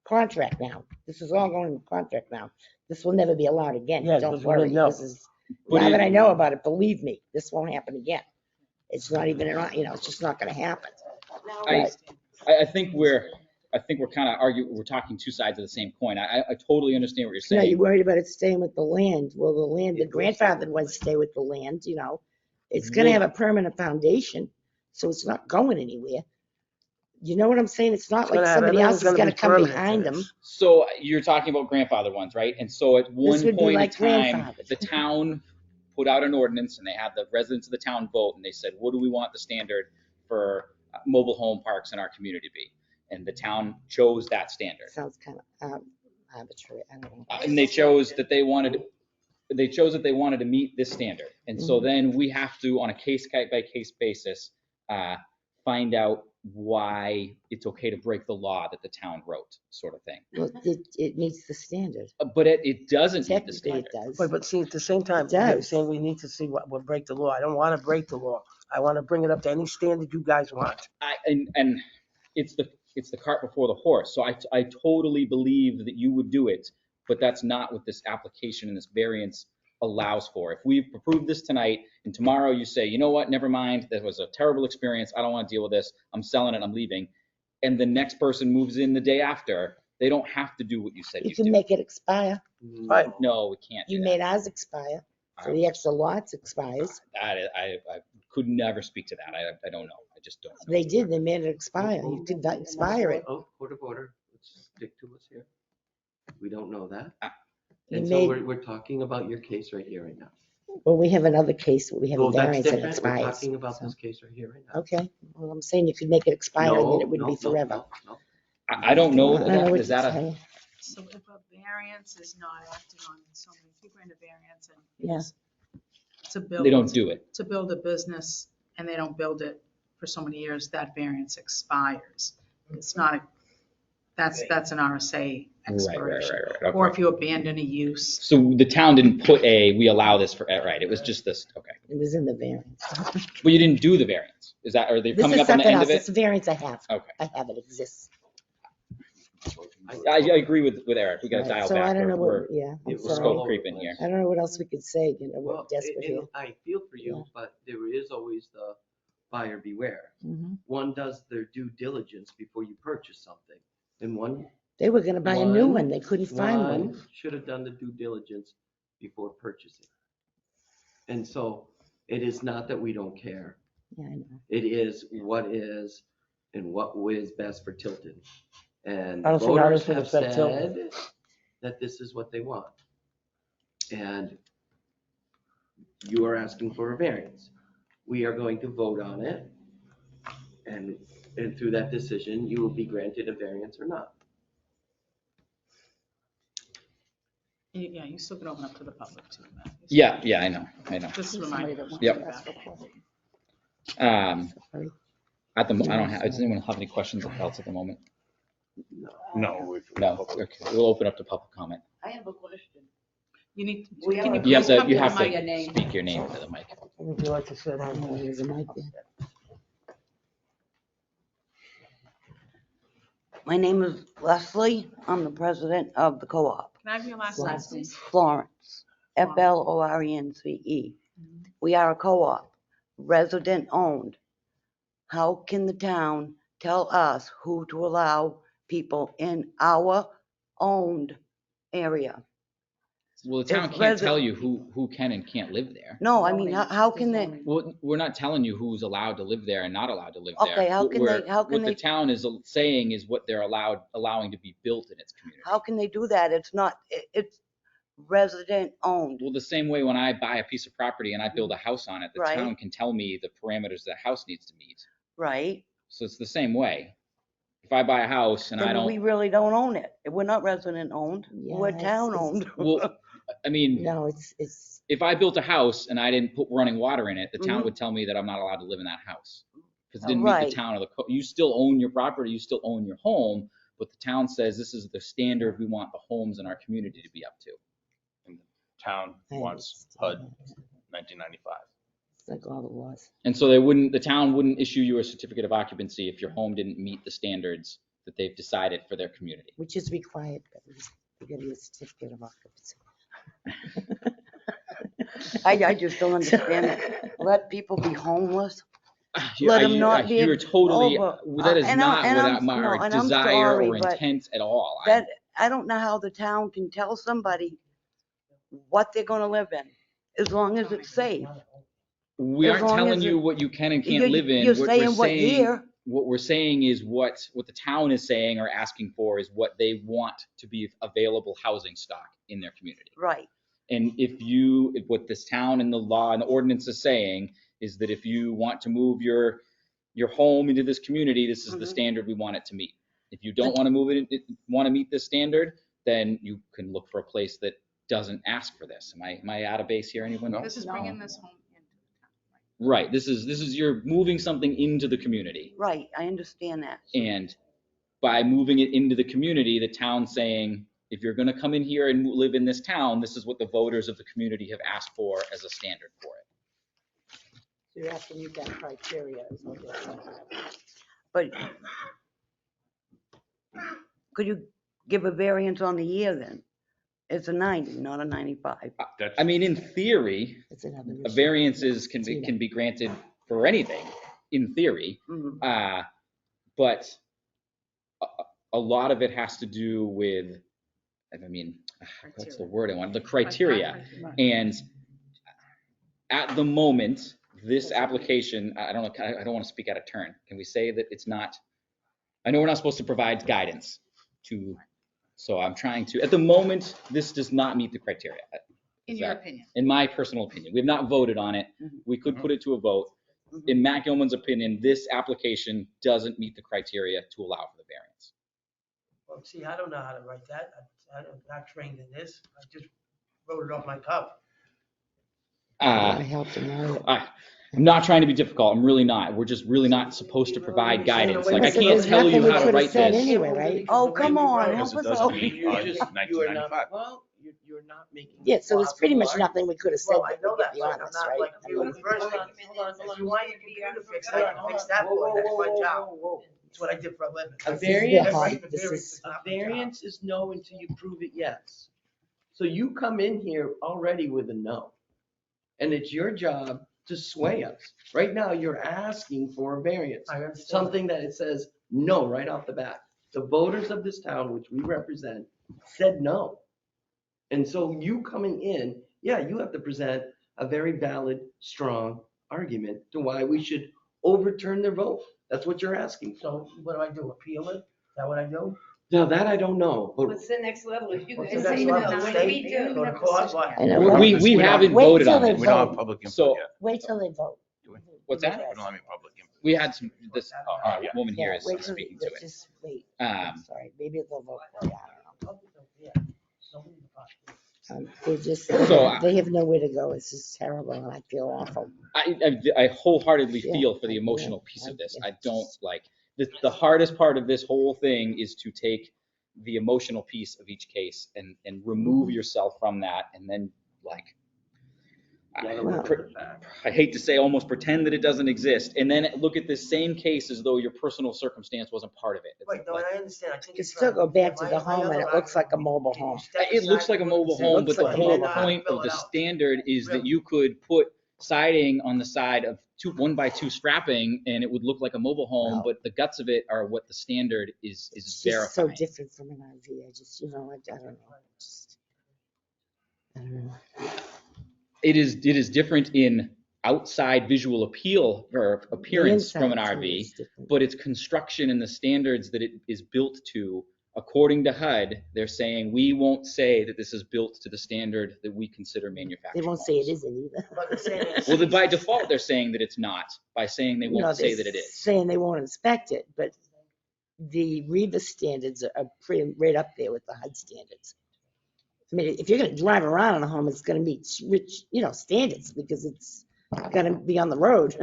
contract now. This is all going in the contract now. This will never be allowed again. Yeah, Don't because we worry. didn't know. This is, But now it- that I know about it, believe me, this won't happen again. It's not even, it's just not gonna happen. I think we're kind of we're talking two sides of the same coin. I totally understand what you're No, saying. you're worried about it staying with the land. Well, the land, the It will stay grandfathered with the ones land. stay with the land, It's gonna have a permanent foundation, so it's not going anywhere. You know what I'm saying? It's not It's like gonna have- somebody else everything's is gonna gonna be come permanent behind to them. this. So you're talking about grandfather ones, right? And so at one would be point in like time, grandfathered. the town put out an ordinance and they had the residents of the town vote and they said, what do we want the standard for mobile home parks in our community to be? And the town chose that standard. Sounds kind of arbitrary, I don't know. And they chose that they wanted to meet this standard. And so then we have to, on a case by case basis, find out why it's okay to break the law that the town wrote, sort of thing. Well, it meets the standard. But it doesn't meet the Technically, it standard. does. But see, at the same time, It you're does. saying we need to see what will break the law. I don't want to break the law. I want to bring it up to any standard you guys want. And it's the cart before the horse. So I totally believe that you would do it, but that's not what this application and this variance allows for. If we've approved this tonight and tomorrow you say, you know what, never mind, that was a terrible experience, I don't want to deal with this, I'm selling it, I'm leaving, and the next person moves in the day after, they don't have to do what you said You you can do. make it expire. Right. No, we can't do You that. made ours expire, so the extra lots expires. I could never speak to that. I don't know. I just don't know. They did, they made it expire. You could expire it. Oh, court of order, let's stick to what's here. We don't know that. You And so made, we're talking about your case right here, right now. well, we have another case, we have a Well, that's variance that different. We're expires. talking about so. this case right here, right now. Okay, well, I'm saying you could make it expire and then it would be forever. No. I don't know I don't know that. what Is you're that a, saying. So if a variance is not acted on, so if you grant a variance and Yeah. it's to build. they don't do it. To build a business and they don't build it for so many years, that variance expires. It's not a, that's an RSA expiration. Right. Or Okay. if you abandon a use. So the town didn't put we allow this for, right, it was just this, okay. It was in the variance. Well, you didn't do the variance. Is that, are they This coming is up on the something end else. of It's it? a variance I have. Okay. I have it exists. I agree with Eric. We gotta Right, dial so I back. don't know We're what, yeah, I'm It was scope sorry. all creeping over the here. place. I don't know what else we could say, you know, we're Well, desperate here. I feel for you, Yeah. but there is always the buyer beware. Mhm. One does their due diligence before you purchase something. And one They were gonna buy a new one, they couldn't find one. should have done the due diligence before purchasing. And so it is not that we don't care. Yeah, I know. It is what is and what is best for Tilton. And I don't think ours voters would have affect Tilton. said that this is what they want. And you are asking for a variance. We are going to vote on it. And through that decision, you will be granted a variance or not. Yeah, you still can open up to the public too, Matt. Yeah, I know. Just remind you. Yep. Sorry. At the, I don't have, does anyone have any questions else at the moment? No. No, okay, we'll open up to public comment. I have a question. You need, We can you are- You have please to, come you to the have mic? to speak your name to the mic. Would you like to sit down? Oh, there's a mic there. My name is Leslie. I'm the president of the co-op. Can I have your last name, please? Florence, Florence. We are a co-op, resident owned. How can the town tell us who to allow people in our owned area? Well, the town If can't tell you who can and can't live there. No, I mean, how can they? Well, we're not telling you who's allowed to live there and not allowed to live there. Okay, how can they- What the town is saying is what they're allowing to be built in its community. How can they do that? It's not, it's resident owned. Well, the same way when I buy a piece of property and I build a house on it, the Right. town can tell me the parameters the house needs to meet. Right? So it's the same way. If I buy a house and I Then we don't, really don't own it. We're not resident owned. Yeah, We're it's- town it's- owned. well, I mean, No, it's, if I built a house and I didn't put running water in it, the town Mhm. would tell me that I'm not allowed to live in that house. Because it didn't meet Right. the town or you still own your property, you still own your home, but the town says this is the standard we want the homes in our community to be up to. And the town I wants understand. HUD 1995. It's like all the laws. And so the town wouldn't issue you a certificate of occupancy if your home didn't meet the standards that they've decided for their community. Which is required, but you get a certificate of occupancy. I just don't understand it. Let people be homeless. You- Let 'em not be You're totally, over- that is and not I'm- what and our I'm- no, and I'm desire sorry, or but intent at all. That, I don't know how the town can tell somebody what they're gonna live in, as long as it's safe. We as aren't long telling as you it- what you can and You're- can't live in. You're What we're saying what year. What we're saying is what the town is saying or asking for is what they want to be available housing stock in their community. Right. And if what this town and the law and the ordinance is saying is that if you want to move your home into this community, this is the Mhm. standard we want it to meet. If you don't want to move want to meet this standard, then you can look for a place that doesn't ask for this. Am I out of base here, anyone? This is bringing this home into the town. Right. This is you're moving something into the community. Right, I understand that. And by moving it into the community, the town's saying, if you're going to come in here and live in this town, this is what the voters of the community have asked for as a standard for it. So you have to meet that criteria. is what you're saying. But could you give a variance on the year then? It's a 90, not a 95. I mean, in theory, It's another a issue. variances can be granted for anything, in theory. Mhm. But a lot of it has to do with, I mean, what's the word I want? The criteria. And at the moment, this application, I don't know, I don't want to speak out of turn. Can we say that it's not, I know we're not supposed to provide guidance to, so I'm trying to, at the moment, this does not meet the criteria. In your opinion. In my personal opinion. We have not voted on it. We could put it to a vote. In Matt Gilman's opinion, this application doesn't meet the criteria to allow for the variance. Well, see, I don't know how to write that. I'm not trained in this. I just wrote it off my cuff. I helped him out. I'm not trying to be difficult. I'm really not. We're just really not supposed to provide guidance. Like, I can't tell you how to write this. Anyway, right? Oh, come on, Because help it us doesn't out. meet You are 1995. well, you're not making. Yeah, so there's pretty much plausible nothing we could have said, Well, I know to that, be but I'm honest, not right? like I you mean, in the first one. If you want your computer fixed, I can fix that for you. That's my job. That's what I did for a living. A This is variance, the hard- Writing this variance is- not a my job. variance is no until you prove it yes. So you come in here already with a no. And it's your job to sway us. Right now, you're asking for a variance. I understand. Something that it says no right off the bat. The voters of this town, which we represent, said no. And so you coming in, yeah, you have to present a very valid, strong argument to why we should overturn their vote. That's what you're asking for. So what do? Appeal it? Is that what I do? Now, that I don't know, but What's the next level? If you What's guys the next say level? no, what do State? we Go do? to court, what? I know, We right? haven't Wait voted till on they it. We don't have vote. public input So- yet. Wait till they vote. What's that? We don't have any public input. We had some, this yeah. woman here Yeah, is wait till speaking they- to it. Just wait. Um, Sorry, maybe they'll vote for you, I don't know. They just, So, they have nowhere to go. It's just terrible and I feel awful. I wholeheartedly Yeah, feel for the I- emotional yeah, piece of I- this. yeah. I don't like, the hardest part of this whole thing is to take the emotional piece of each case and remove yourself from that, and then like, I hate to say almost pretend that it doesn't exist, and then look at this same case as though your personal circumstance wasn't part of it. It's Wait, no, like- I understand. I think You still go back to the home and it looks like a mobile home. It looks like a mobile It home, looks but the like a whole mobile home. point of the standard is that you could put siding on the side of 1x2 strapping and it would look like a mobile home, Wow. but the guts of it are what the standard is It's just so verifying. different from an RV. I just, I don't know. I don't know. It is different in outside visual appeal or appearance The from an inside, too, RV, is different. but its construction and the standards that it is built to, according to HUD, they're saying we won't say that this is built to the standard that we consider manufactured. They won't say it homes. isn't either. But they're saying it's- Well, then by default, they're saying that it's not, by saying they won't No, say they're that it is. saying they won't inspect it, but the Reba standards are pretty right up there with the HUD standards. I mean, if you're gonna drive around in a home, it's gonna meet rich, standards because it's gonna be on the road.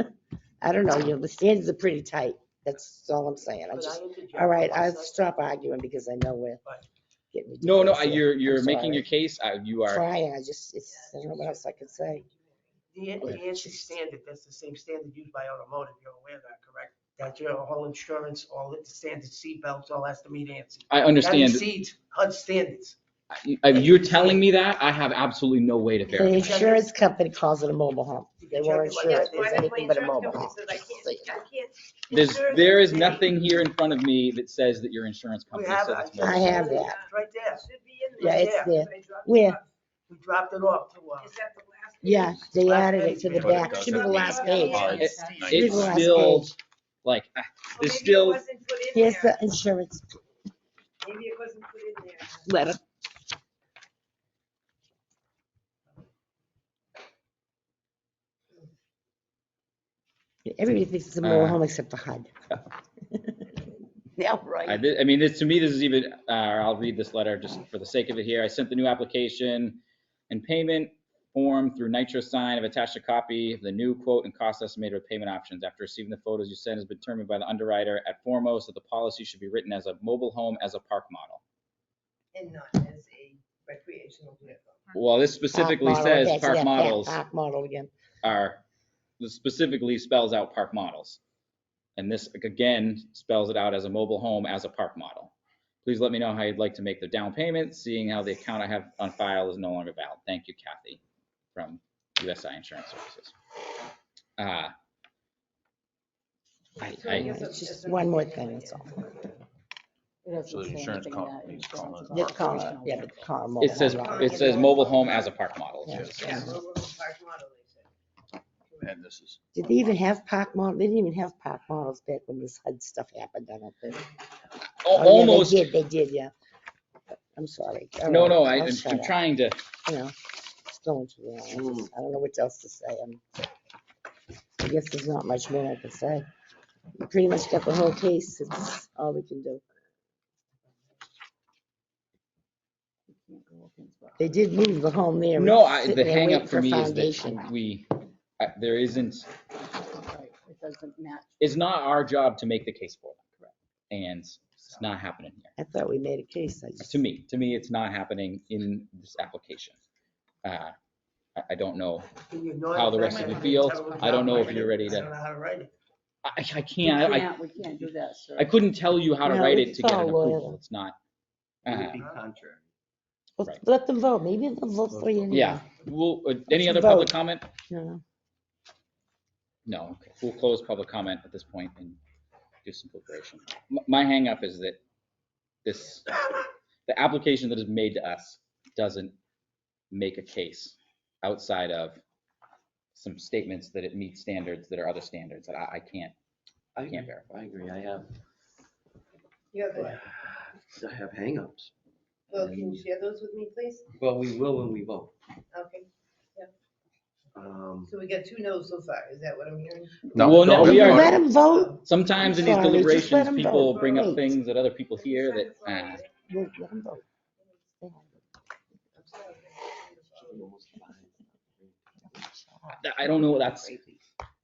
I don't know, the standards are pretty tight. That's all I'm saying. But I interject All right, one I'll second. stop arguing because I know we're getting No, ridiculous here. you're I'm making your sorry. case. You are. Trying, I don't know what else I could say. The ANSI standard, that's the same standard used by automotive, you're aware of that, correct? That your whole insurance, all the standard seat belts, all has to meet ANSI. I understand. That exceeds HUD standards. You're telling me that? I have absolutely no way to The verify. insurance company calls it a mobile home. They won't insure it Why as does my anything but a insurance mobile company home. says I can't There insure is this nothing here in front of me that says that your insurance We company have says it. it's I mobile. have that. It's right there. It should be in there. Yeah, it's Yeah. there. But I dropped it Where? off. We dropped it off to, Is that the last page? Yeah, they Last added it page, to the but it back. doesn't Should be the meet last HUD page. It's Here's the It's last still page. like Well, there's maybe it still. wasn't put in Here's there. the insurance Maybe it wasn't put in there. letter. Everybody thinks it's a mobile home except the HUD. Yeah, right. I mean, to me, this is even. I'll read this letter just for the sake of it here. I sent the new application and payment form through Nitro Sign. I've attached a copy of the new quote and cost estimated with payment options. After receiving the photos you sent, has been determined by the underwriter at foremost that the policy should be written as a mobile home as a park model. And not as a recreational vehicle. Well, this specifically Park model, says that's park that models Park model again. are, this specifically spells out park models. And this, again, spells it out as a mobile home as a park model. Please let me know how you'd like to make the down payment, seeing how the account I have on file is no longer valid. Thank you, Kathy, from USI Insurance Services. It's just one more thing, that's all. So the insurance company is calling it. Just call it, yeah, but call it It says, mobile home as a park model. is what it Yeah, says. mobile home park model, they said. And this is, Did they even have park model? They didn't even have park models back when this HUD stuff happened, I don't think. Oh, yeah, Almost. they did, yeah. I'm sorry. All No, right, no, I'll I'm shut up. trying to, You know, it's going too long. I don't know what else to say. I guess there's not much more I can say. We pretty much got the whole case. It's all we can do. They did move the home there. no, It's the sitting there hang waiting up for me is foundation. that there isn't, It doesn't match. it's not our job to make the case for them. Correct. And it's not happening here. I thought we made a case. To me, it's not happening in this application. I don't know Can you ignore how the fact rest that of you we did a feel. terrible I don't job know if writing you're it? ready I don't to, know how to write it. I We can't, we can't do that, sir. I couldn't tell you how to No, write it it's to get an all lawyer. approval. It's not. It would be contrary. Well, Right. let them vote. Maybe they'll vote for you. Anyway. Yeah. Well, any Let's other public vote. comment? No. No. Okay. We'll close public comment at this point and do some deliberation. My hang up is that the application that is made to us doesn't make a case outside of some statements that it meets standards that are other standards that I can't verify. I agree, I have hangups. Well, can you share those with me, please? Well, we will when we vote. Okay. So we got 2 no's so far, is that what I'm hearing? no, Well, no, don't we are- Let them vote. Sometimes in these Sorry, just let deliberations, them people vote. bring up Wait. things that other people hear that, Let them vote. I don't know, that's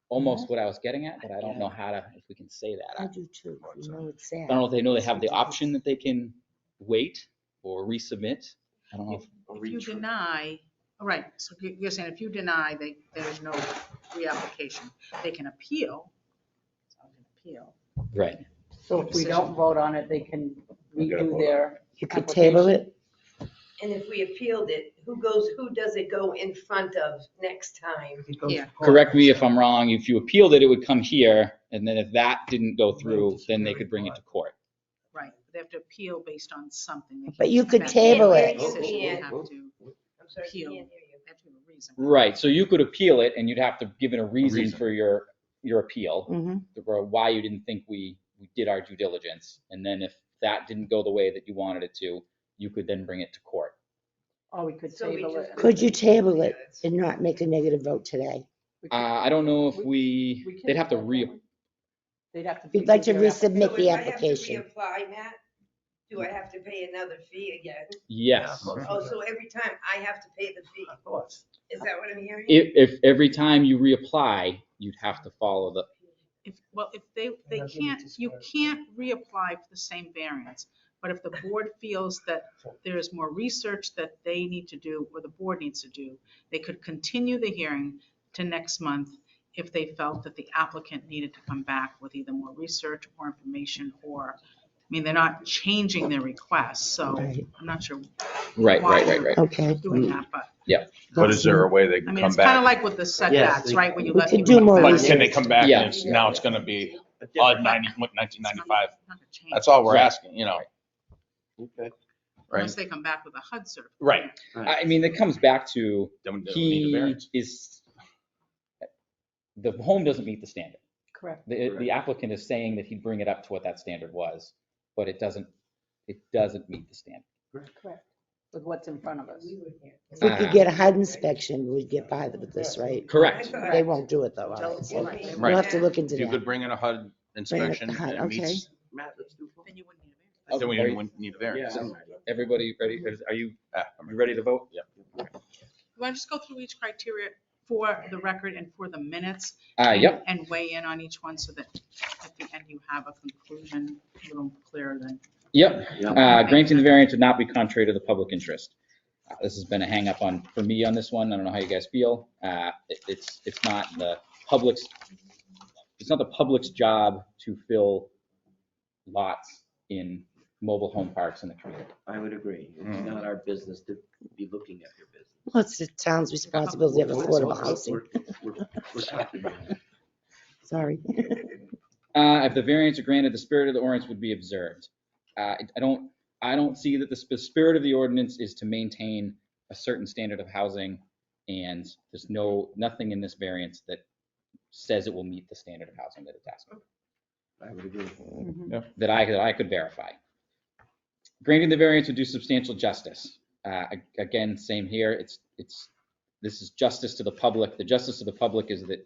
almost what I was getting at, but I don't know if we can say that. I do too. You know, it's sad. I don't know if they know they have the option that they can wait or resubmit. I don't know. If you deny, all right, so you're saying if you deny, there's no reapplication, they can appeal. Right. So if we don't vote on it, they can redo their You could table it. And if we appealed it, who does it go in front of next time? It goes Yeah. to court. Correct me if I'm wrong. If you appealed it, it would come here. And then if that didn't go through, then they could bring it to court. Right, they have to appeal based on something. They But can't you come could back table with a it. decision. They You have to I'm sorry, I appeal. can't hear you. They have to have a reason. Right. So you could appeal it and you'd have to give it a reason reason. for your appeal. Mm-hmm. For why you didn't think we did our due diligence. And then if that didn't go the way that you wanted it to, you could then bring it to court. Or we could So we table just- it. Could you table it and not make a negative vote today? I don't know if We can they'd have to table it. They'd have to. We'd like to redo their resubmit So the if I have to application. reapply, Matt, do I have to pay another fee again? yes. Oh, so every time I have to pay the fee? Of course. Is that what I'm hearing? If every time you reapply, you'd have to follow the, If they can't, you can't reapply for the same variance. But if the board feels that there is more research that they need to do or the board needs to do, they could continue the hearing to next month if they felt that the applicant needed to come back with either more research or information or, I mean, they're not changing their request, so Right. I'm not sure right. Okay. doing that, but, But is there a way they I can mean, come it's kind of back? like with the setbacks, they- right, when you We let could people do more come back. Like, can they come back Yeah. and now it's gonna be A different- 1995? It's not gonna change That's all we're Right. asking, you know, Okay. Unless they come back with a HUD certificate. Right. I mean, it comes back to, Then we don't need a he variance. the home doesn't meet the standard. Correct. The applicant is saying that he'd bring it up to what that standard was, but it doesn't meet the standard. Correct. With what's in front of us. If we could get a HUD inspection, we'd get by with this, right? Correct. They won't do it though. obviously. We'll have to look into If you that. could bring in a HUD inspection HUD, and it meets, Matt, let's do both. Then you wouldn't need a variance. then we Are you- wouldn't need a variance. Everybody ready? Are you I'm ready to vote? Yeah. You want to just go through each criteria for the record and for the minutes? Yep. And weigh in on each one so that at the end you have a conclusion a little clearer than. Yep. Granting the variance would not be contrary to the public interest. This has been a hang up for me on this one. I don't know how you guys feel. It's not the public's job to fill lots in mobile home parks in the community. I would agree. It's not our business to be looking at your business. Well, it's the town's responsibility to have affordable housing. We're talking about it. Sorry. If the variance are granted, the spirit of the ordinance would be observed. I don't see that the spirit of the ordinance is to maintain a certain standard of housing, and there's nothing in this variance that says it will meet the standard of housing that it's asking. I would agree. That I could verify. Granting the variance would do substantial justice. Again, same here. This is justice to the public. The justice to the public is that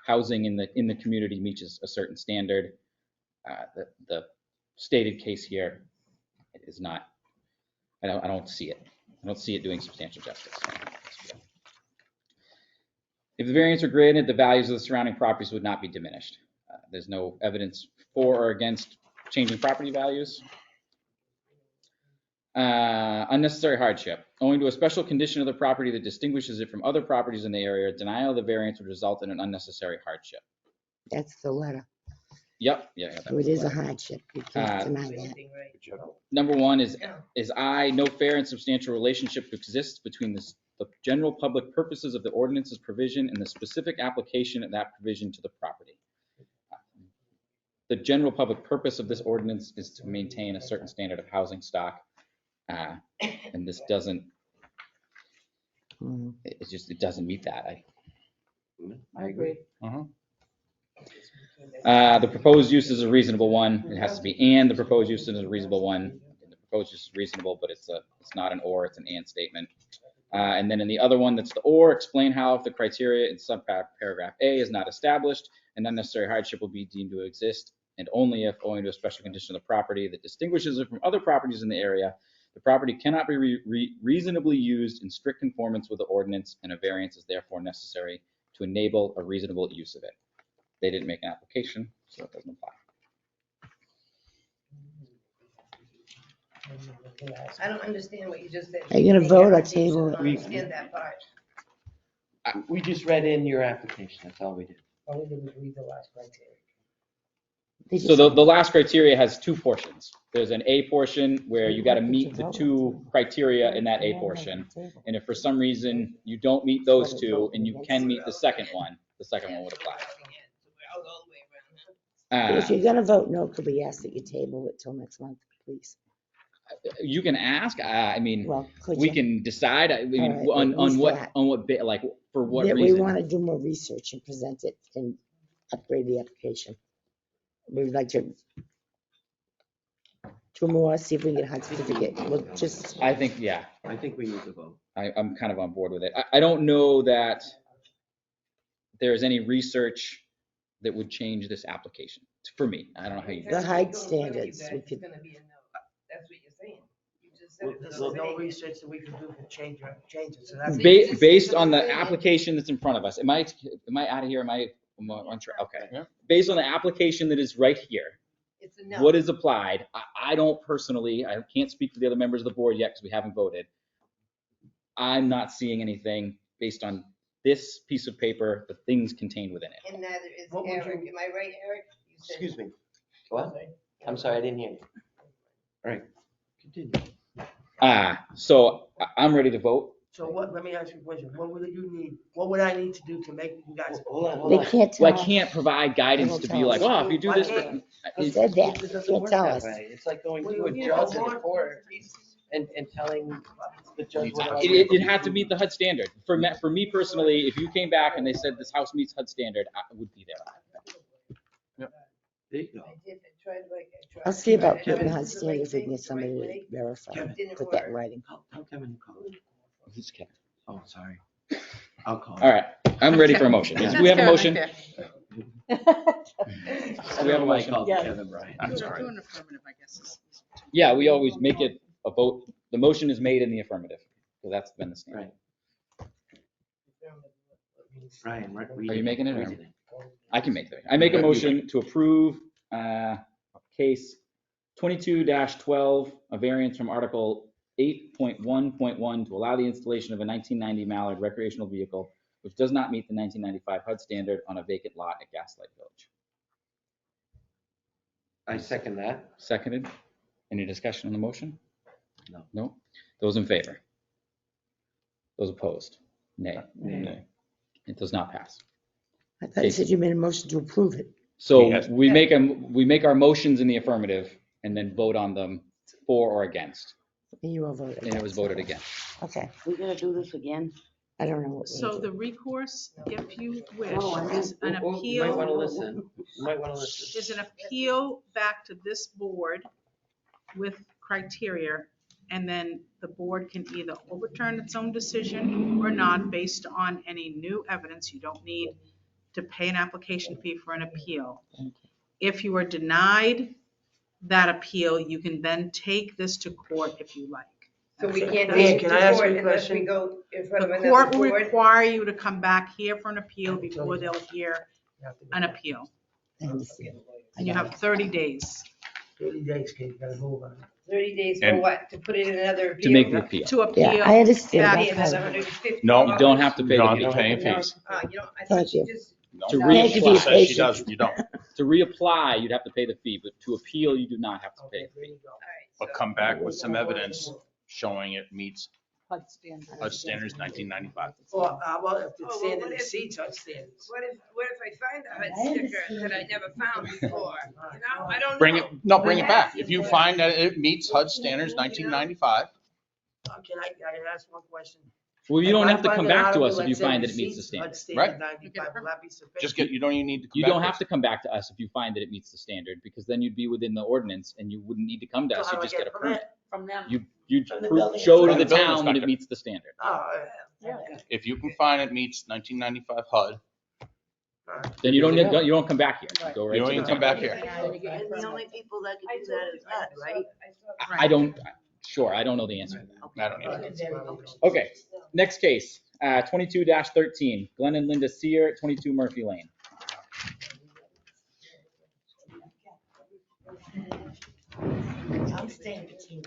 housing in the community meets a certain standard. The stated case here is not. I don't see it. I don't see it doing substantial justice. If the variance were granted, the values of the surrounding properties would not be diminished. There's no evidence for or against changing property values. Unnecessary hardship. Owing to a special condition of the property that distinguishes it from other properties in the area, denial of the variance would result in an unnecessary hardship. That's the letter. Yep. Yeah. So it is a hardship. You can't deny that. Number one is no fair and substantial relationship exists between the general public purposes of the ordinance's provision and the specific application of that provision to the property. The general public purpose of this ordinance is to maintain a certain standard of housing stock, and this doesn't. It doesn't meet that. I agree. The proposed use is a reasonable one. It has to be and the proposed use is a reasonable one. The proposed use is reasonable, but it's not an or, it's an and statement. And then in the other one, that's the or, explain how if the criteria in subparagraph A is not established, an unnecessary hardship will be deemed to exist, and only if, owing to a special condition of the property that distinguishes it from other properties in the area, the property cannot be reasonably used in strict conformance with the ordinance, and a variance is therefore necessary to enable a reasonable use of it. They didn't make an application, so it doesn't apply. I don't understand what you just said. Are you gonna vote or table it? I don't understand that part. We just read in your application. That's all we did. All we did was read the last criteria. So the last criteria has two portions. There's an A portion where you got to meet the two criteria in that A portion. And if for some reason you don't meet those two and you can meet the second one would apply. If you're gonna vote no, could we ask that you table it till next month, please? You can ask. I mean, Well, could we you? can decide. I mean, All right, on what that. like for what That we reason. want to do more research and present it and upgrade the application. We'd like to do more, see if we can get a HUD certificate. We'll just, I think, yeah, I think we need to vote. I'm kind of on board with it. I don't know that there's any research that would change this application for me. I don't know how you. the height standards, we It's could, gonna be a no. That's what you're saying. You just said Well, it there's was no a research that we can do to change it. So that's. Based on the application that's in front of us, am I out of here? Am I on track? Okay. Yeah. Based on the application that is right here, It's a no. what is applied? I don't personally, I can't speak for the other members of the board yet because we haven't voted. I'm not seeing anything based on this piece of paper, the things contained within it. And neither is What would Eric. you- Am I right, Eric? You said- Excuse me. What? I'm sorry, I didn't hear you. All right, continue. So I'm ready to vote. So what, let me ask you a question. What would you need, what would I need to do to make you guys? Hold on, hold they on. can't Well, I tell. can't provide guidance to be like, oh, if you do this. He said that, It doesn't can't work tell that us. way. It's like going Well, to a you judge know, in court and telling the judge what. It had to meet the HUD standard. For me personally, if you came back and they said this house meets HUD standard, I would be there. There you go. I did, I tried like, I tried. I'll see about I putting tried HUD to do the right standards, we can thing get the somebody right to way. verify, It didn't put that in work. writing. Tell Kevin to call. Who's Kevin? Oh, sorry. I'll call. All right, I'm ready for a motion. Do we have a motion? Do we have a motion? Kevin, Brian. I'm Do sorry. an affirmative, I guess. Yeah, we always make it a vote. The motion is made in the affirmative. So that's been the standard. Right. Brian, read Are you making it or- read I can make that. I make a motion to approve case 22-12, a variance from Article 8.1.1 to allow the installation of a 1990 Mallard recreational vehicle, which does not meet the 1995 HUD standard on a vacant lot at Gaslight Village. I second that. Seconded. Any discussion on the motion? No. No? Those in favor? Those opposed? Nay. Nay. It does not pass. I thought you said you made a motion to approve it. So Yes. we make our motions in the affirmative and then vote on them for or against. And you all voted. And it was voted against. Okay, We gotta do this again? I don't know what. we So did. the recourse, if you wish, Oh, I is an You might wanna appeal, listen. You might wanna listen. is an appeal back to this board with criteria. And then the board can either overturn its own decision or not based on any new evidence. You don't need to pay an application fee for an appeal. If you are denied that appeal, you can then take this to court if you like. So we can't Can take it I to ask court you a unless we question? go in front of The another court will board. require you to come back here for an appeal before they'll hear You have to an appeal. I understand. And you have 30 days 30 days, Kate, you gotta move on it. 30 days for And- what? To put it in another appeal? To make the appeal. to Yeah, appeal. I understand. back Pay to That's this another fine. board. $150. No, You don't have to pay You the don't fee. have to pay any fees. You know, I Thank thought you you. just. No. To Thank you for reapply, your Says she patience. does, you don't. to reapply, you'd have to pay the fee, but to appeal, you do not have to pay Okay, a there fee. you go. All right, But so- come back with some evidence showing it meets HUD standards. HUD standards 1995. Well, well, if Oh, it's well, standing what in the if- seats, HUD standards. What if I find a HUD I sticker understand. that I never found before? You know, I don't know. Bring it back. If you find that it meets HUD standards 1995, Can I ask one question? Well, you don't If I have to find come an back to article us if you said find that it meets the receipts, standard. HUD standard Right. 95, will that be sufficient? you don't even need to come You back. don't to have us. to come back to us if you find that it meets the standard, because then you'd be within the ordinance and you wouldn't need to come to So us, how you do I just get a permit. From them. You From the building show to inspector. the From the building town that it inspector. meets the standard. Oh, all right. If you can find it meets 1995 HUD, Then you don't come back here. You go right you don't to even the come town. back here. And the only people that can do that is HUD, right? I don't, sure, I don't know the answer to that. I don't either. Okay, next case, 22-13, Glenn and Linda Sear, 22 Murphy Lane. I'm staying between.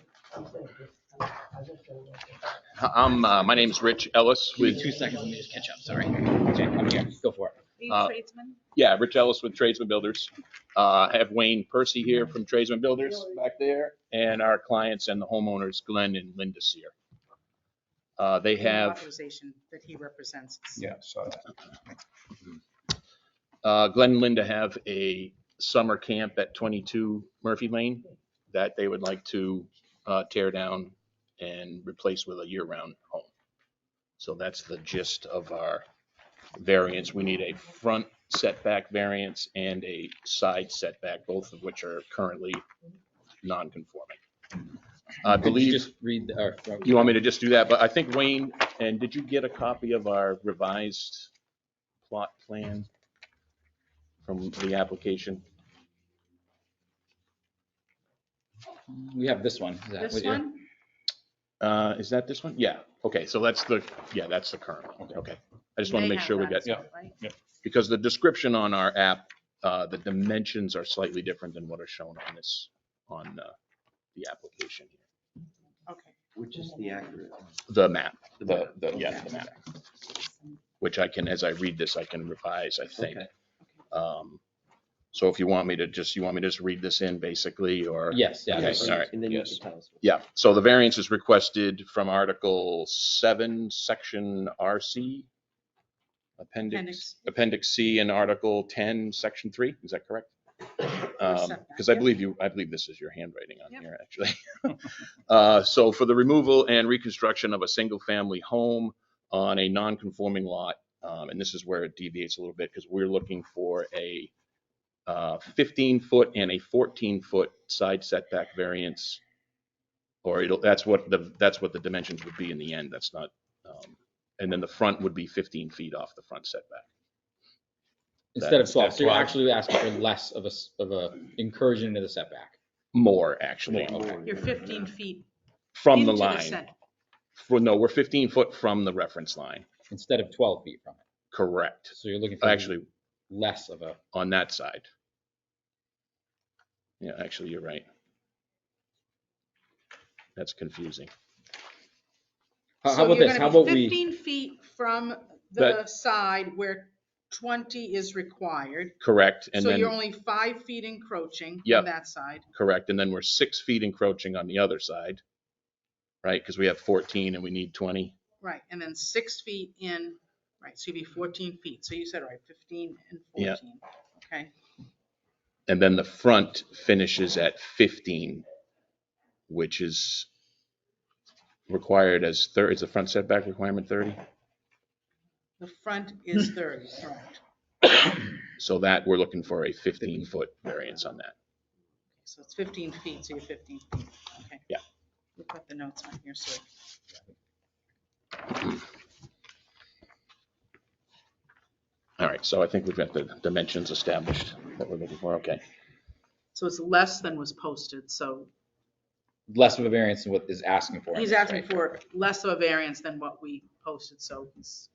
My name's Rich Ellis Give me with, 2 seconds, let me just catch up, sorry. Okay, I'm here, go for it. Are you tradesman? yeah, Rich Ellis with Tradesman Builders. I have Wayne Percy here from Tradesman Builders back there, and our clients and the homeowners, Glenn and Linda Sear. They The have, Authorization that he represents. Yeah, so Glenn and Linda have a summer camp at 22 Murphy Lane that they would like to tear down and replace with a year-round home. So that's the gist of our variance. We need a front setback variance and a side setback, both of which are currently non-conforming. I Could you believe, just read, or, you want me to just do that, but I think Wayne, and did you get a copy of our revised plot plan from the application? we have this one. Is that This what you're- one? Is that this one? Yeah, okay, so that's the current one, okay. I just want to They make have sure we that got, as well, right? because the description on our app, the dimensions are slightly different than what are shown on this, on the application here. Okay. Which is the accurate? The map, the map. Which I can, as I read this, I can revise, I think. Okay. So if you want me to just read this in basically, or? Yes, yeah. Okay, that's all right. And then you Yes. can tell us. Yeah, so the variance is requested from Article 7, Section RC, Appendix C, and Article 10, Section 3, is that correct? setback, Because I yep. believe this is your handwriting on Yep. here, actually. So for the removal and reconstruction of a single-family home on a non-conforming lot, and this is where it deviates a little bit, because we're looking for a 15-foot and a 14-foot side setback variance, or that's what the dimensions would be in the end. That's not, and then the front would be 15 feet off the front setback. Instead of 12, so you're 12. actually asking for less of a incursion into the setback. More, actually. More, okay. You're 15 feet From the into line. set. No, we're 15 foot from the reference line. Instead of 12 feet from it. Correct. So you're looking for Actually, less of a, on that side. Yeah, actually, you're right. That's confusing. how So about you're this? gonna How be about we, 15 feet from the That- side where 20 is required. correct? And So then, you're only 5 feet encroaching Yep. on that side. correct, and then we're 6 feet encroaching on the other side, right? Because we have 14 and we need 20. Right, and then 6 feet in, right, so you'd be 14 feet. So you said, right, 15 and Yeah. 14. Okay, And then the front finishes at 15, which is required as is the front setback requirement 30? the front is 30, correct. So that, we're looking for a 15-foot variance on that. So it's 15 feet, so you're 15 feet. Okay. Yeah. We'll put the notes on here, so. All right, so I think we've got the dimensions established that we're looking for, okay. So it's less than was posted, so Less of a variance than what is asking for. he's asking for less of a variance than what we posted, so he's.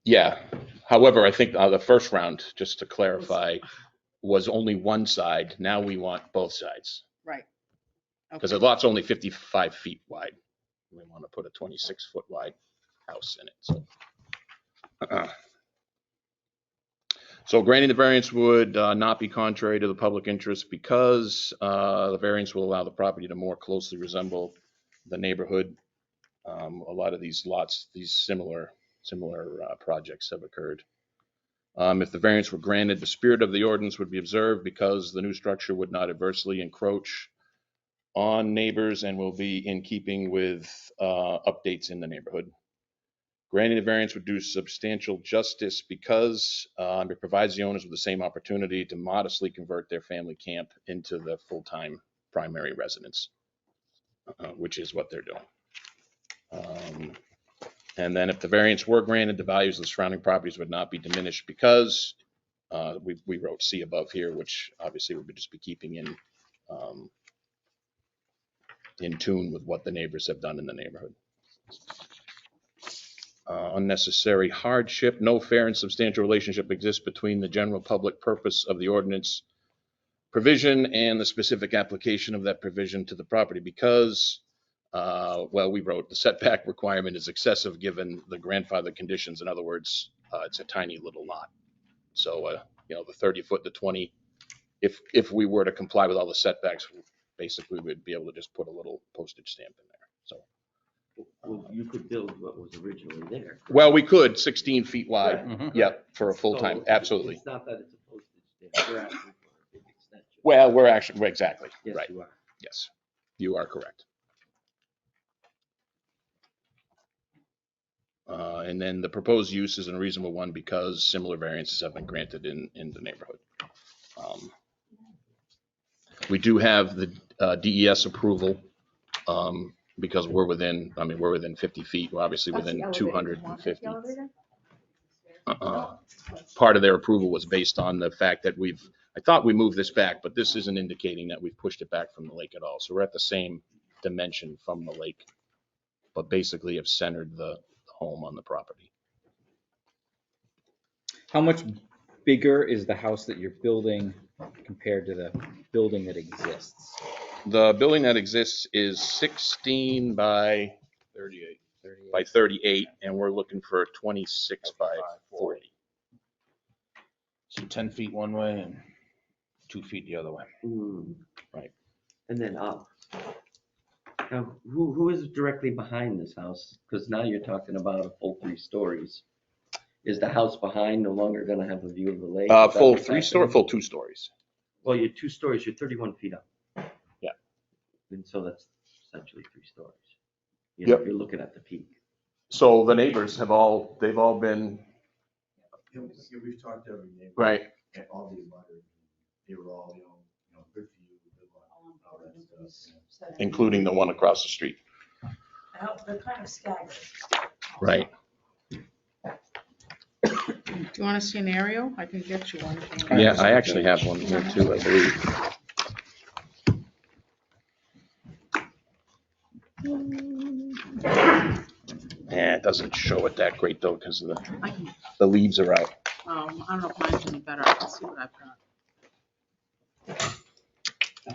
Yeah, however, I think the first round, just to clarify, was only one side. Now we want both sides. Right. Because Okay. the lot's only 55 feet wide. We want to put a 26-foot wide house in it, so. So granting the variance would not be contrary to the public interest because the variance will allow the property to more closely resemble the neighborhood. A lot of these lots, these similar projects have occurred. If the variance were granted, the spirit of the ordinance would be observed because the new structure would not adversely encroach on neighbors and will be in keeping with updates in the neighborhood. Granting the variance would do substantial justice because it provides the owners with the same opportunity to modestly convert their family camp into the full-time primary residence, which is what they're doing. And then if the variance were granted, the values of the surrounding properties would not be diminished because we wrote C above here, which obviously would just be keeping in tune with what the neighbors have done in the neighborhood. Unnecessary hardship. No fair and substantial relationship exists between the general public purpose of the ordinance provision and the specific application of that provision to the property because, well, we wrote the setback requirement is excessive given the grandfather conditions. In other words, it's a tiny little lot. So, the 30-foot, the 20, if we were to comply with all the setbacks, basically we'd be able to just put a little postage stamp in there. So. Well, you could build what was originally there. Well, we could, 16 feet wide. Right. Yep, for a full-time, So absolutely. It's not that it's a postage stamp. You're asking for a big extension. Well, we're actually, exactly, Yes, right. you are. Yes, you are correct. And then the proposed use is a reasonable one because similar variances have been granted in the neighborhood. We do have the DES approval because we're within 50 feet. We're obviously within 250. Part of their approval was based on the fact that I thought we moved this back, but this isn't indicating that we've pushed it back from the lake at all. So we're at the same dimension from the lake, but basically have centered the home on the property. How much bigger is the house that you're building compared to the building that exists? The building that exists is 16 by 38, and we're looking for 26 by 40. So 10 feet one way and 2 feet the other way. Right. And then up. Now, who is directly behind this house? Because now you're talking about a full 3 stories. Is the house behind no longer going to have a view of the lake? Full 3-story, full 2 stories. Well, you're 2 stories, you're 31 feet up. Yeah. And so that's essentially 3 stories. Yep. You're looking at the peak. So the neighbors they've all been. We've talked to every neighbor. Right. And all the abutters, they were all, good for you, good luck, all that stuff. Including the one across the street. They're kind of staggered. Right. Do you want to see an aerial? I can get you one. Yeah, I actually have one here too, I believe. Yeah, it doesn't show it that great though because the leaves are out. I don't know if mine's any better. I can see what I've got. I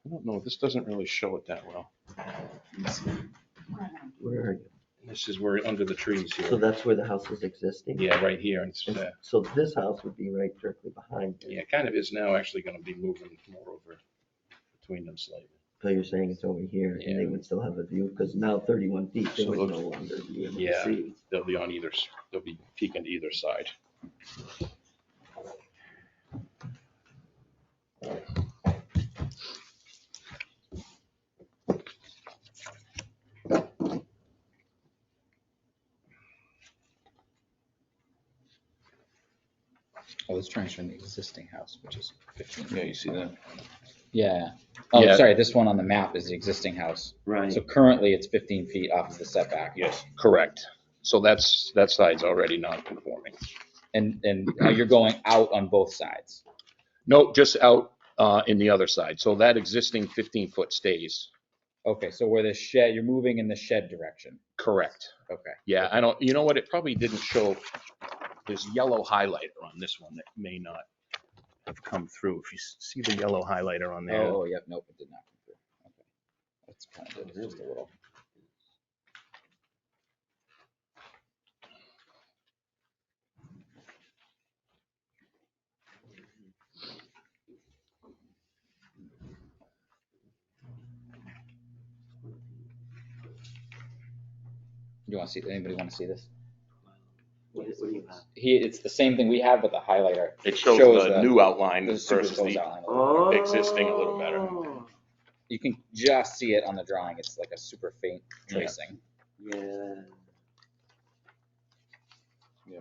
don't know, this doesn't really show it that well. Where are you? This is where, under the trees So here. that's where the house is existing? Yeah, right here. So this house would be right directly behind it. Yeah, it kind of is now actually gonna be moving more over between them slightly. So you're saying it's over here and they Yeah. would still have a view, because now 31 feet, they So would those- no longer be able to Yeah, see. they'll be on either, they'll be peeking to either side. Oh, it's trying to show the existing house, which is 15. Yeah, you see that? Yeah. Oh, Yeah. sorry, this one on the map is the existing house. Right. So currently it's 15 feet off of the setback. Yes, correct. So that side's already non-conforming. And you're going out on both sides. No, just out in the other side. So that existing 15-foot stays. Okay, so where the shed, you're moving in the shed direction. Correct. Okay. Yeah, I don't, you know what, it probably didn't show, there's yellow highlighter on this one that may not have come through. If you see the yellow highlighter on there. Oh, yep, nope, it did not come through. Okay. That's kind of good, just a little. You want to see, anybody want to see this? What do you have? It's the same thing we have, but the highlighter. It shows the new outline the versus superimposed the outline a little better. existing a little better. You can just see it on the drawing. It's like a super faint tracing. Yeah. Yeah.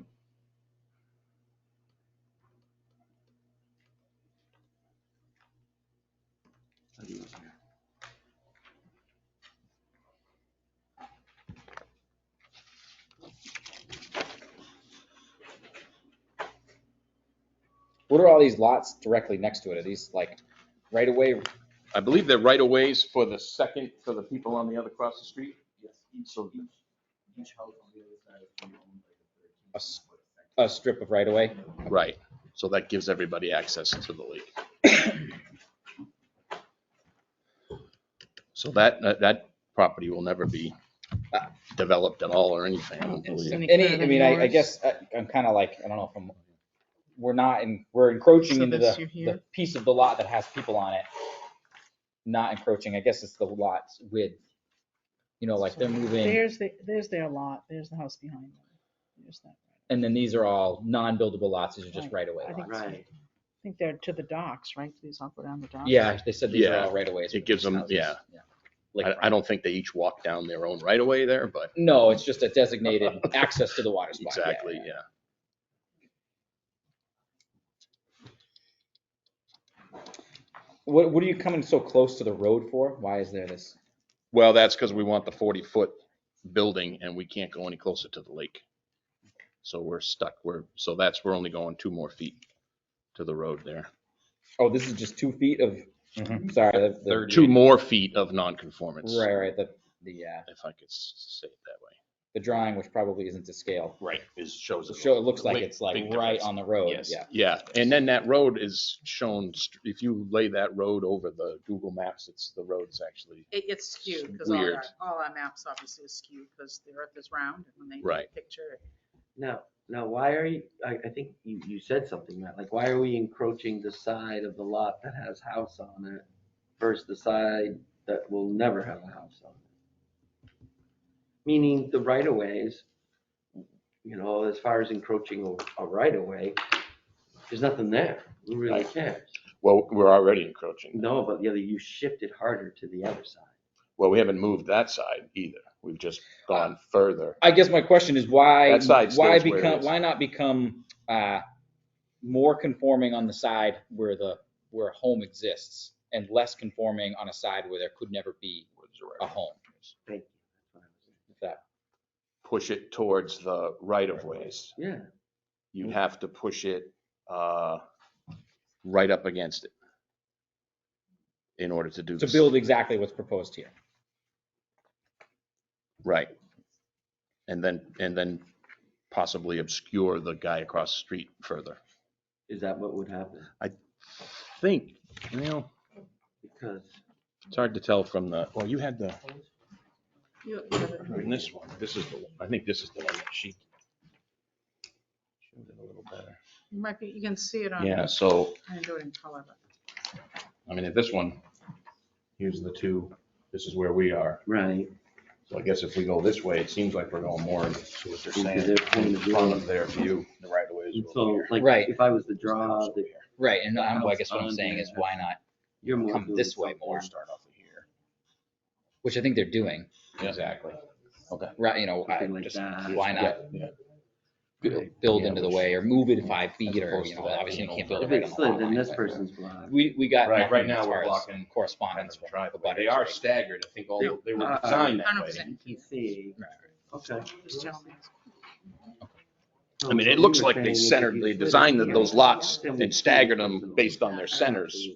What are all these lots directly next to it? Are these like right away? I believe they're right of ways for the second, for the people on the other across the street. Yes, So each house on the other side is going to own like A, a strip of right away? right, so that gives everybody access to the lake. So that property will never be developed at all or anything, I don't believe. I mean, I guess I'm kind of like, I don't know, we're encroaching So into this the you're here? piece of the lot that has people on it. Not encroaching, I guess it's the lot's width. You know, like they're moving, There's their lot, there's the house behind them. There's that. and then these are all non-buildable lots, these are just Right. right away I think lots. so. I think they're to the docks, right? These all go down the docks. Yeah, they said these are Yeah, all right away. it gives them, yeah. I don't think they each walk down their own right of way there, but. No, it's just a designated access to the water spot. Exactly, yeah. What are you coming so close to the road for? Why is there this? Well, that's because we want the 40-foot building and we can't go any closer to the lake. So we're stuck. We're only going 2 more feet to the road there. Oh, this is just 2 feet of, sorry. The 2 more feet of nonconformance. Right, the If I could say it that way. the drawing, which probably isn't to scale. Right, shows It looks like it's like right on the road. Yes. Yeah. Yeah, and then that road is shown, if you lay that road over the Google Maps, the road's actually, It's skewed because Weird. all our maps obviously is skewed because the earth is round and when they Right. picture it. Now, why are you, I think you said something, Matt, like, why are we encroaching the side of the lot that has house on it versus the side that will never have a house on it? Meaning the right of ways, as far as encroaching a right of way, there's nothing there. Who really cares? well, we're already encroaching. No, but you shifted harder to the other side. Well, we haven't moved that side either. We've just gone further. I guess my question is why That side stays where it is. why not become more conforming on the side where a home exists and less conforming on a side where there could never be a home? Thank you. If that Push it towards the right of ways. Yeah. You have to push it right up against it in order to do to this. build exactly what's proposed here. Right. And then possibly obscure the guy across the street further. Is that what would happen? I think, Because it's hard to tell from well, you had the, You have it. And this one, I think this is the one that she showed it a little better. You might be, you can see it on. Yeah, so, I didn't do it in color, but. I mean, at this one, here's the two, this is where we are. Right. So I guess if we go this way, it seems like we're going more into what they're saying, Into their point in of front view. of their view, the right of ways. And so, like, Right. if I was to draw the. Right, and I house guess what I'm on saying there, is why not You're more come doing this way something. more, Start off of here. which I think they're doing. Exactly. Okay. Right, you know, Something like just that. why not Yeah. build Yeah, into the which- way or move it 5 feet As or, opposed you to know, that, obviously you you know, can't build If it right it's on the lot slid, then line, this but person's blocked. we got Right nothing now as we're far as blocking correspondence the from driveway. the They are butters. staggered, I think all, they were Uh, designed that way. 100%. You see. Okay. This gentleman is- I mean, it looks like they centered, they designed those lots and staggered them based on their centers,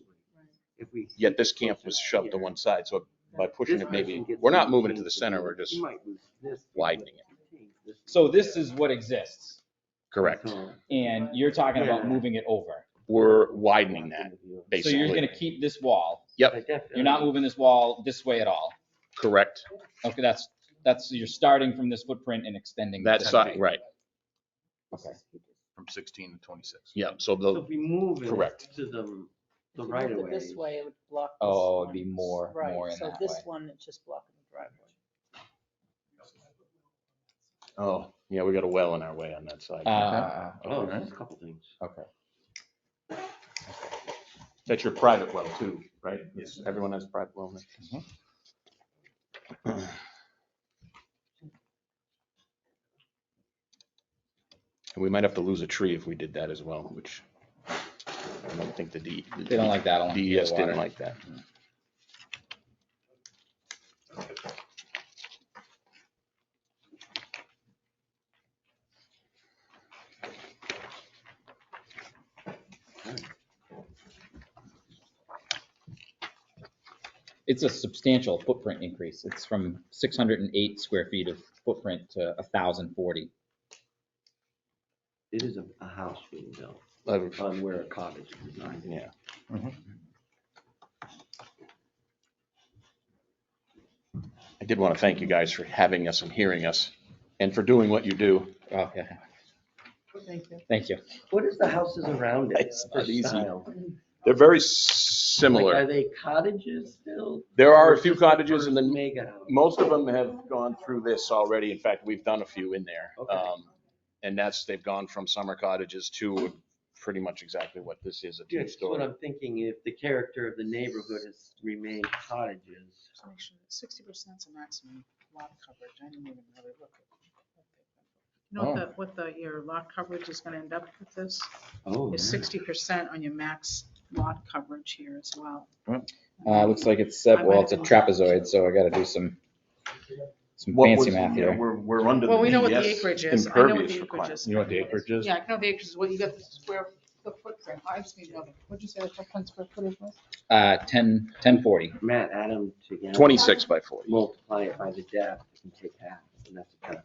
yet this camp was shoved to one side, so by pushing it maybe, we're not moving it to the center, we're just widening it. So this is what exists, Correct. and you're talking about Yeah. moving it over. We're widening that, So basically. you're gonna keep this wall. Yep, You're not moving this wall this way at all. correct. Okay, that's, you're starting from this footprint and extending. That's, this way. right, Okay. From 16 to 26. yeah, so So the, if we move it Correct. to the If you right of moved it way. This way, it would block this Oh, it'd one. be more Right, in so that this way. one, it's just blocking the driveway. oh, yeah, we got a well in our way on that side. Oh, there's a couple things. Okay. That's your private well too, right? Yes. Everyone has a private well. And we might have to lose a tree if we did that as well, which I don't think the They don't like that. DES water. didn't like that. It's a substantial footprint increase. It's from 608 square feet of footprint to 1,040. It is a house being built Uh, on where a cottage is designed. Yeah. I did want to thank you guys for having us and hearing us and for doing what you do. Okay. Thank you. Thank you. What is the houses around it? It's not for easy. style? They're very Like, similar. are they cottages still? There are Or a few just the cottages and first then mega house? most of them have gone through this already. In fact, we've done a few in there. Okay. And they've gone from summer cottages to pretty much exactly what this is, a Yeah, that's what two-story. I'm thinking, if the character of the neighborhood has remained cottages. Just make sure that 60% is the maximum lot coverage. I didn't even really look at. You know what your lot coverage is gonna end up with this? Oh. Is 60% on your max lot coverage here as well. Looks like it's I might well, it's a have been- trapezoid, so I got to do some What fancy was- math yeah, here. We're under the Well, we know what the DES acreage is. I know what impervious the acreage requirement. is. You know what the acreage is? Yeah, I know the acreage is what you got the footprint. I just need to know, what'd you say the footprint square footage was? 1040. Matt, add them together. 26 by 40. Multiply it by the depth and take half, and that's a cut.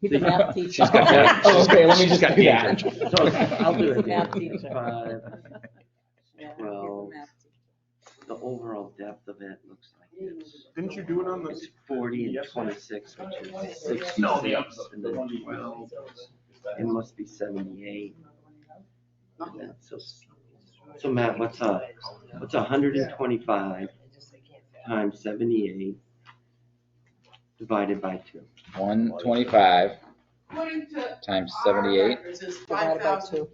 He's a math teacher. She's got that. Oh, okay, let me just do that. So I'll do it. Math then. teacher. 5, Yeah, he's a 12. math teacher. The overall depth of it looks like this. Didn't you do it on It's 40 and 26, which is 66, No, and then 12. It must be 78. And then So Matt, what's 125 times 78 divided by 2? 125 According to times our 78, records, is Divided by 2.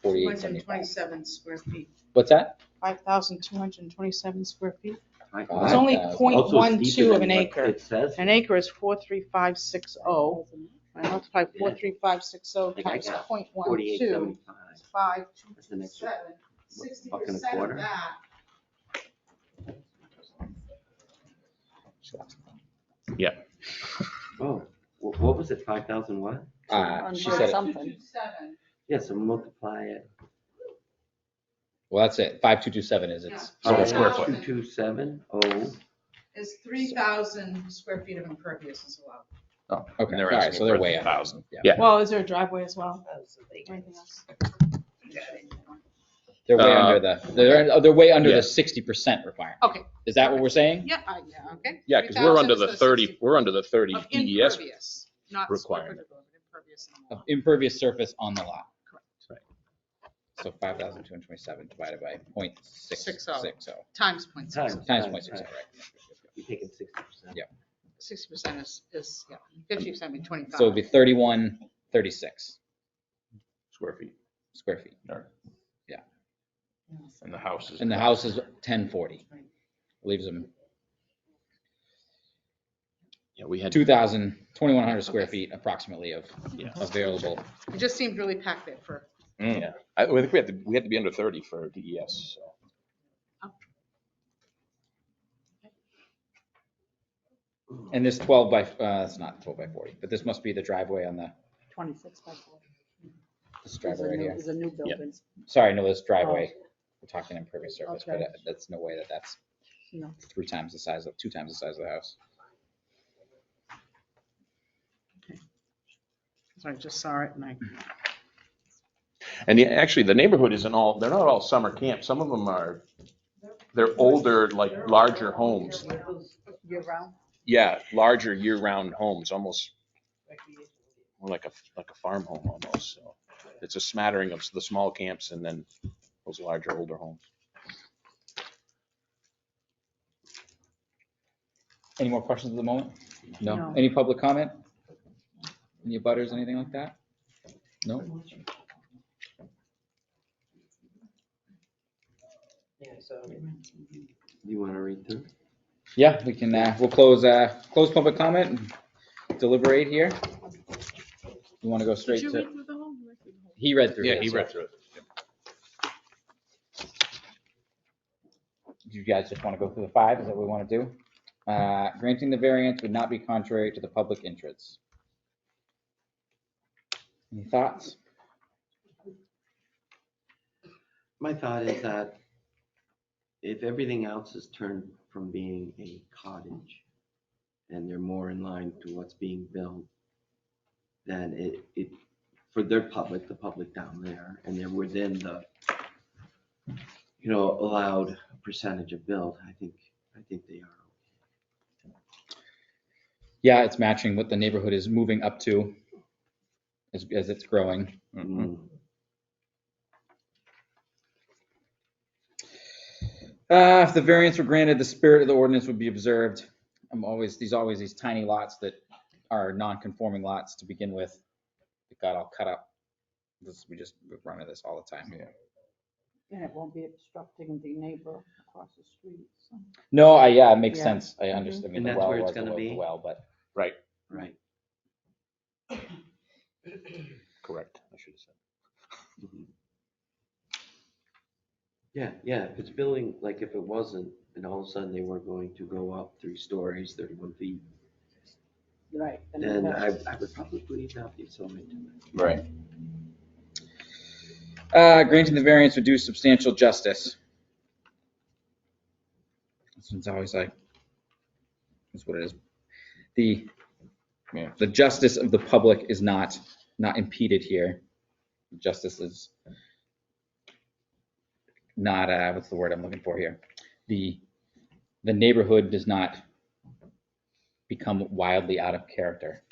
4875. 5,227 square feet. What's that? 5,227 square feet. Right? It's only 5,000. Also, it's 0.12 deeper of than an what acre. It says. An acre is 43560. I multiply 43560 Like I times got 0.12. 4875. It's 5, That's an extra 7. buck and a 60% quarter. of that. Yeah. Oh, what was it, 5,000 what? She said it. Something. 227. Yeah, so multiply it. Well, that's it. 5227 is its Yeah. total So square that's foot. 227, Is 3,000 square feet of impervious is allowed. Oh, Okay, and they're all right, asking so they're for way up. 1,000. Yeah. Yeah. Well, is there a driveway as well? Anything else? They're way under they're way under yeah. the 60% requirement. Okay, Is that what we're saying? yeah, yeah, okay. Yeah, because we're under 3,000 the is 30, we're under the 30 Of DES. impervious, not square requirement. footage of impervious. in the Of lot. impervious surface on the lot. Correct. So 5,227 divided by 0.660. Times 0.6. Times 0.60, right. You're taking 60%. Yeah. 60% is, yeah, 50% would be 25. So it'd be 3136 Square feet. square feet. Or- Yeah. And the house is. And the house is 1040. Leaves them Yeah, we had. 2,100 square feet approximately of Yeah. available. It just seemed really packed there for, Yeah, I think we had to be under 30 for DES, so. And this 12 by, it's not 12 by 40, but this must be the driveway on the, 26 by 40. this driveway right here. Is a new building. Sorry, no, this driveway. We're talking impervious surface, but Okay. that's no way that's No. 2 times the size of the house. so I just saw it and I, And actually, the neighborhood isn't all, they're not all summer camps. Some of them are, they're older, like larger homes. Year round? Yeah, larger year-round homes, almost more like a farm home almost. So it's a smattering of the small camps and then those larger, older homes. Any more questions at the moment? No. No. Any public comment? Any butters, anything like that? No? You want to read through? Yeah, we can, we'll close public comment and deliberate here. You want to go did straight you to, read through the whole? he read through Yeah, it. he so- read through it. You guys just want to go through the 5, is that what we want to do? Granting the variance would not be contrary to the public interests. Any thoughts? My thought is that if everything else is turned from being a cottage and they're more in line to what's being built, then it for their public, the public down there, and they're within the, allowed percentage of build, I think they are. Yeah, it's matching what the neighborhood is moving up to as it's growing. Mm-hmm. If the variance were granted, the spirit of the ordinance would be observed. These tiny lots that are non-conforming lots to begin with. It got all cut up. We just run into this all the time. Yeah. And it won't be obstructing the neighbor across the street. So. No, it makes Yeah. sense. I understand. I mean, And the that's well where it's was the gonna well, be? the well, but Right, Right. correct, I should have said. Mhm. Yeah, if it's building, like if it wasn't, and all of a sudden they were going to go up 3 stories, 31 feet, Right. then I would probably not be so into it. right. Granting the variance would do substantial justice. This one's always like, that's what it is. The justice of the public is not impeded here. Justice is not, what's the word I'm looking for here? The neighborhood does not become wildly out of character.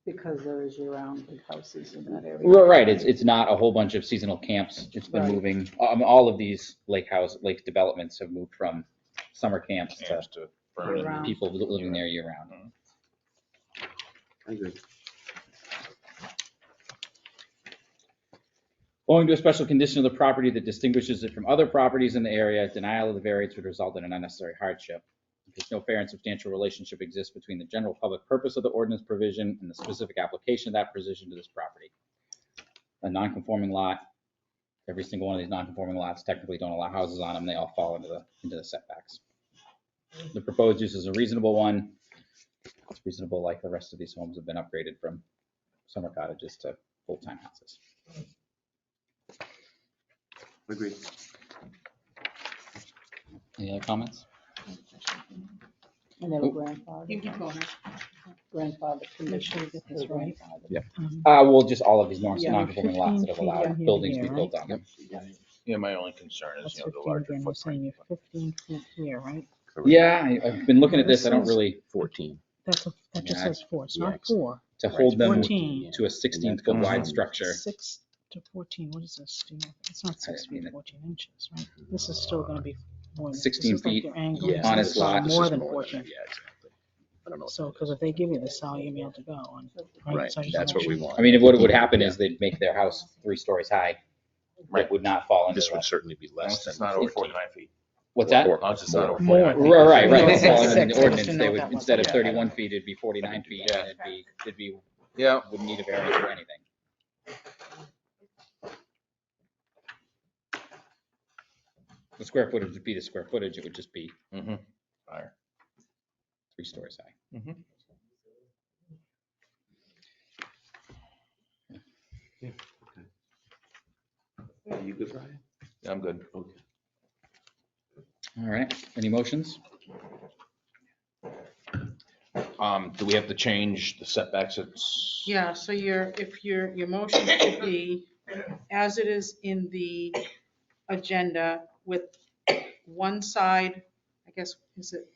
Because there is year-round big houses in that area. Right, it's not a whole bunch of seasonal camps. It's been Right. moving. All of these lake developments have moved from summer camps to Year-round. people living there year round. I agree. Owing to a special condition of the property that distinguishes it from other properties in the area, denial of the variance would result in an unnecessary hardship. Because no fair and substantial relationship exists between the general public purpose of the ordinance provision and the specific application of that provision to this property. A non-conforming lot, every single one of these non-conforming lots technically don't allow houses on them. They all fall into the setbacks. The proposed use is a reasonable one. It's reasonable like the rest of these homes have been upgraded from summer cottages to full-time houses. Agreed. Any other comments? And they were grandfathered. You keep going. grandfather permission. That's right. Yep. Well, just all of these Yeah, non-conforming lots that have 15 feet allowed from here to buildings to be here, built right? on them. Yeah, my only concern is, That's you know, the 15 larger again, you're saying footprint. you're 15 feet here, right? Yeah, I've been looking at this. I don't This is- really, 14. That just Yeah, says 4, it's yeah, not 4. to hold them 14. to a 16-foot wide structure. 6 to 14, what is this? Do you know? It's not 6 I mean, feet, 14 inches, right? This is still gonna be more than. 16 this is like feet your angle. Yeah, on This his is lot. This More is than more 14. Yeah, exactly. I don't know. So, because if they give you the cell, you'll be able to go on. Right, So I just that's wanna what we make sure. want. I mean, what would happen is they'd make their house 3 stories high. It would not fall under This would that. certainly be As long less as than it's not over 14. 49 feet. What's that? Or As long as it's not over More. 49 feet. Right. No, It's it falling says under the 6. I ordinance. didn't They know would, that was- instead of yeah. 31 feet, it'd be 49 feet, and it'd be, Yeah. wouldn't need a variance for anything. The square footage would be the square footage. It would just be Higher. 3 stories high. Are you good, Brian? Yeah, I'm good. All right. Any motions? Do we have to change the setbacks? It's. Yeah, so your motion should be, as it is in the agenda, with one side, I guess, is it?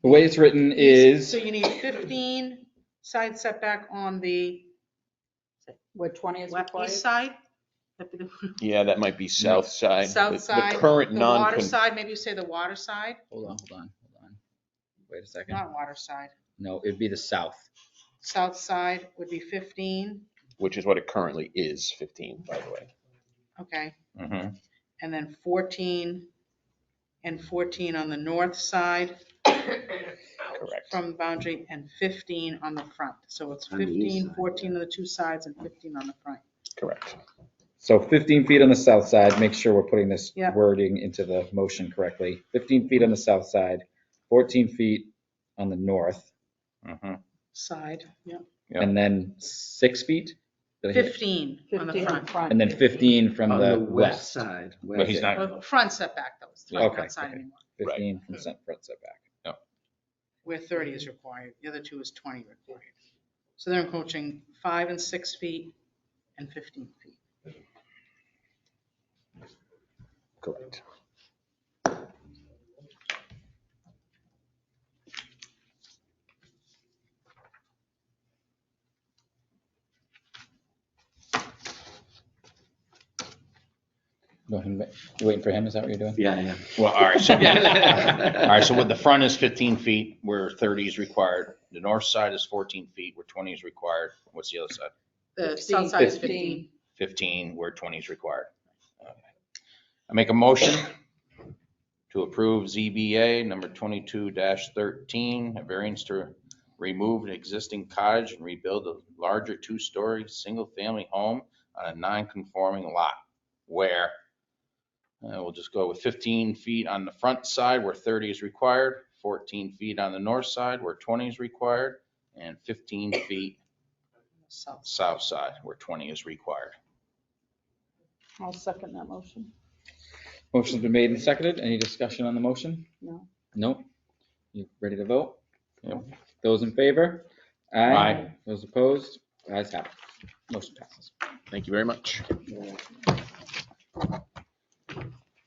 The way it's written is, So you need 15 side setback on the Where 20 is required? east side? Yeah, that might be south side. South The side, current the water non. side, maybe you say the water side? hold on. Wait a second. Not water side. No, it'd be the south. South side would be 15, Which is what it currently is, 15, by the way. okay. Mhm. And then 14 and 14 on the north side Correct. from the boundary, and 15 on the front. So it's On the east 15, side, 14 on the two sides, and 15 on the front. Correct. So 15 feet on the south side, make sure we're putting this Yep. wording into the motion correctly. 15 feet on the south side, 14 feet on the north, Side, yeah. Yep. and then 6 feet? Did I hear? 15 on the 15 front. And then 15 from On the west west. side. But he's not. Well, front setback though, it's not Okay, outside okay. anymore, 15 from front setback. where 30 is required. The other two is 20 required. So they're encroaching 5 and 6 feet and 15 feet. Correct. You waiting for him? Is that what you're doing? Yeah, yeah. Well, all right. So, all right. So with the front is 15 feet where 30 is required. The north side is 14 feet where 20 is required. What's the other side? The south side is 15. 15 where 20 is required. Okay. I make a motion to approve ZBA number 22-13, a variance to remove an existing cottage and rebuild a larger 2-story single-family home on a non-conforming lot where we'll just go with 15 feet on the front side where 30 is required, 14 feet on the north side where 20 is required, and 15 feet south side where 20 is required. I'll second that motion. Motion's been made and seconded. Any discussion on the motion? No. Nope. You ready to vote? Yep. Those in favor? Aye. Those opposed? Ayes have it. Motion passes. Thank you very much.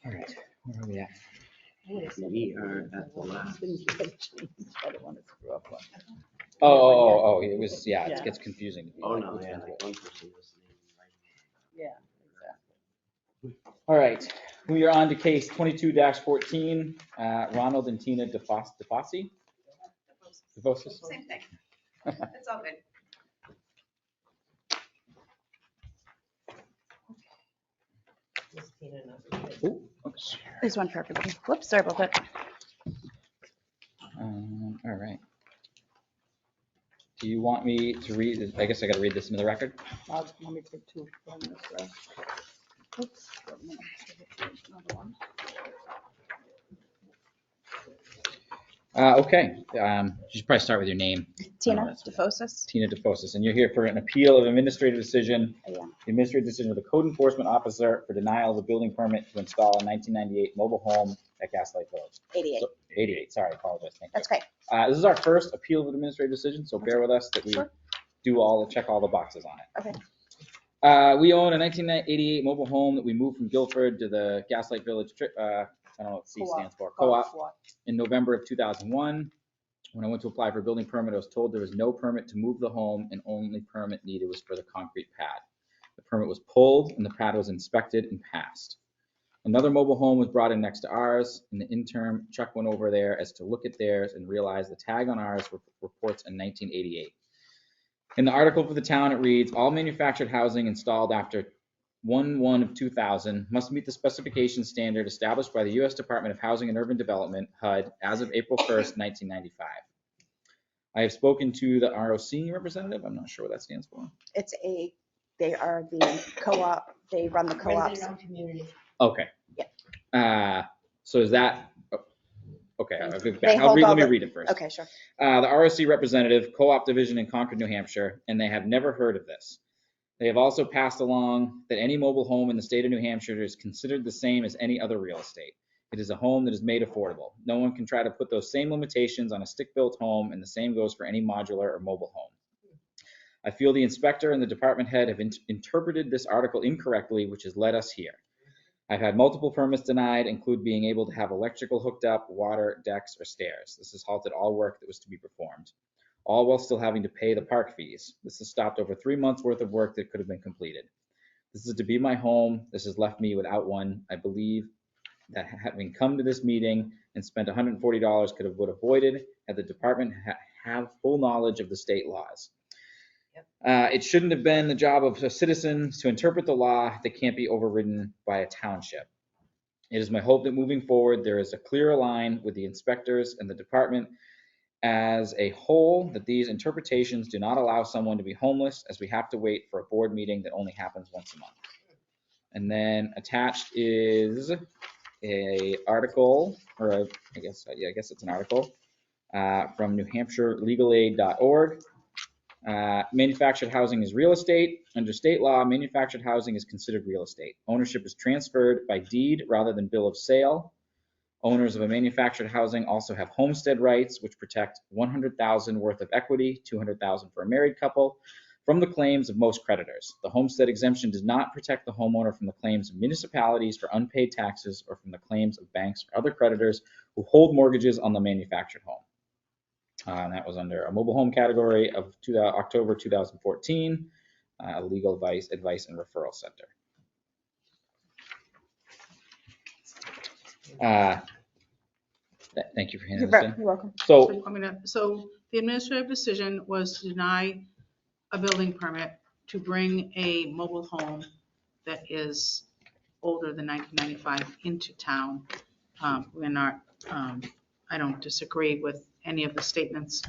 All right, where are we at? We are at the last. I don't want to screw up one. Oh, it was, yeah, it gets confusing. Oh, no, yeah, like one person listening. Yeah, All right, we are on to case 22-14, Ronald and Tina DeFossi? DeFossis? Same thing. It's all good. Ooh, oops. There's one for everybody. Whoops, sorry about that. All right. Do you want me to read, I guess I gotta read this into the record? Let me take 2 from this. Oops. Another one. Okay, you should probably start with your name. Tina DeFossis. Tina DeFossis, and you're here for an appeal of administrative decision. I am. The administrative decision of the code enforcement officer for denial of a building permit to install a 1998 mobile home at Gaslight Village. 88. So, 88, sorry, I apologize. Thank you. That's great. This is our first appeal of administrative decision, so bear with us that we Sure. check all the boxes on it. Okay. We own a 1988 mobile home that we moved from Guilford to the Gaslight Village, I don't know what C stands for, co-op, in November of 2001. When I went to apply for a building permit, I was told there was no permit to move the home and only permit needed was for the concrete pad. The permit was pulled and the pad was inspected and passed. Another mobile home was brought in next to ours. In the interim, Chuck went over there as to look at theirs and realized the tag on ours reports in 1988. In the article for the town, it reads, all manufactured housing installed after 1/1 of 2000 must meet the specification standard established by the U.S. Department of Housing and Urban Development, HUD, as of April 1st, 1995. I have spoken to the ROC representative. I'm not sure what that stands for. They are the co-op, they run the co-ops. Resident-owned community. Okay. Yeah. So is that, okay, I'll go They back. hold Let all me the- read it first. Okay, sure. The ROC representative, co-op division in Concord, New Hampshire, and they have never heard of this. They have also passed along that any mobile home in the state of New Hampshire is considered the same as any other real estate. It is a home that is made affordable. No one can try to put those same limitations on a stick-built home, and the same goes for any modular or mobile home. I feel the inspector and the department head have interpreted this article incorrectly, which has led us here. I've had multiple permits denied, include being able to have electrical hooked up, water, decks, or stairs. This has halted all work that was to be performed, all while still having to pay the park fees. This has stopped over 3 months worth of work that could have been completed. This is to be my home. This has left me without one. I believe that having come to this meeting and spent $140 could have been avoided had the department have full knowledge of the state laws. It shouldn't have been the job of citizens to interpret the law that can't be overridden by a township. It is my hope that moving forward, there is a clearer line with the inspectors and the department as a whole, that these interpretations do not allow someone to be homeless, as we have to wait for a board meeting that only happens once a month. And then attached is a article, or I guess it's an article from New Hampshire legalaid.org. Manufactured housing is real estate. Under state law, manufactured housing is considered real estate. Ownership is transferred by deed rather than bill of sale. Owners of a manufactured housing also have homestead rights, which protect $100,000 worth of equity, $200,000 for a married couple, from the claims of most creditors. The homestead exemption does not protect the homeowner from the claims of municipalities for unpaid taxes or from the claims of banks or other creditors who hold mortgages on the manufactured home. And that was under a mobile home category of October 2014, a legal advice and referral center. Thank you for handing this in. You're welcome. So, So the administrative decision was to deny a building permit to bring a mobile home that is older than 1995 into town. We're not, I don't disagree with any of the statements,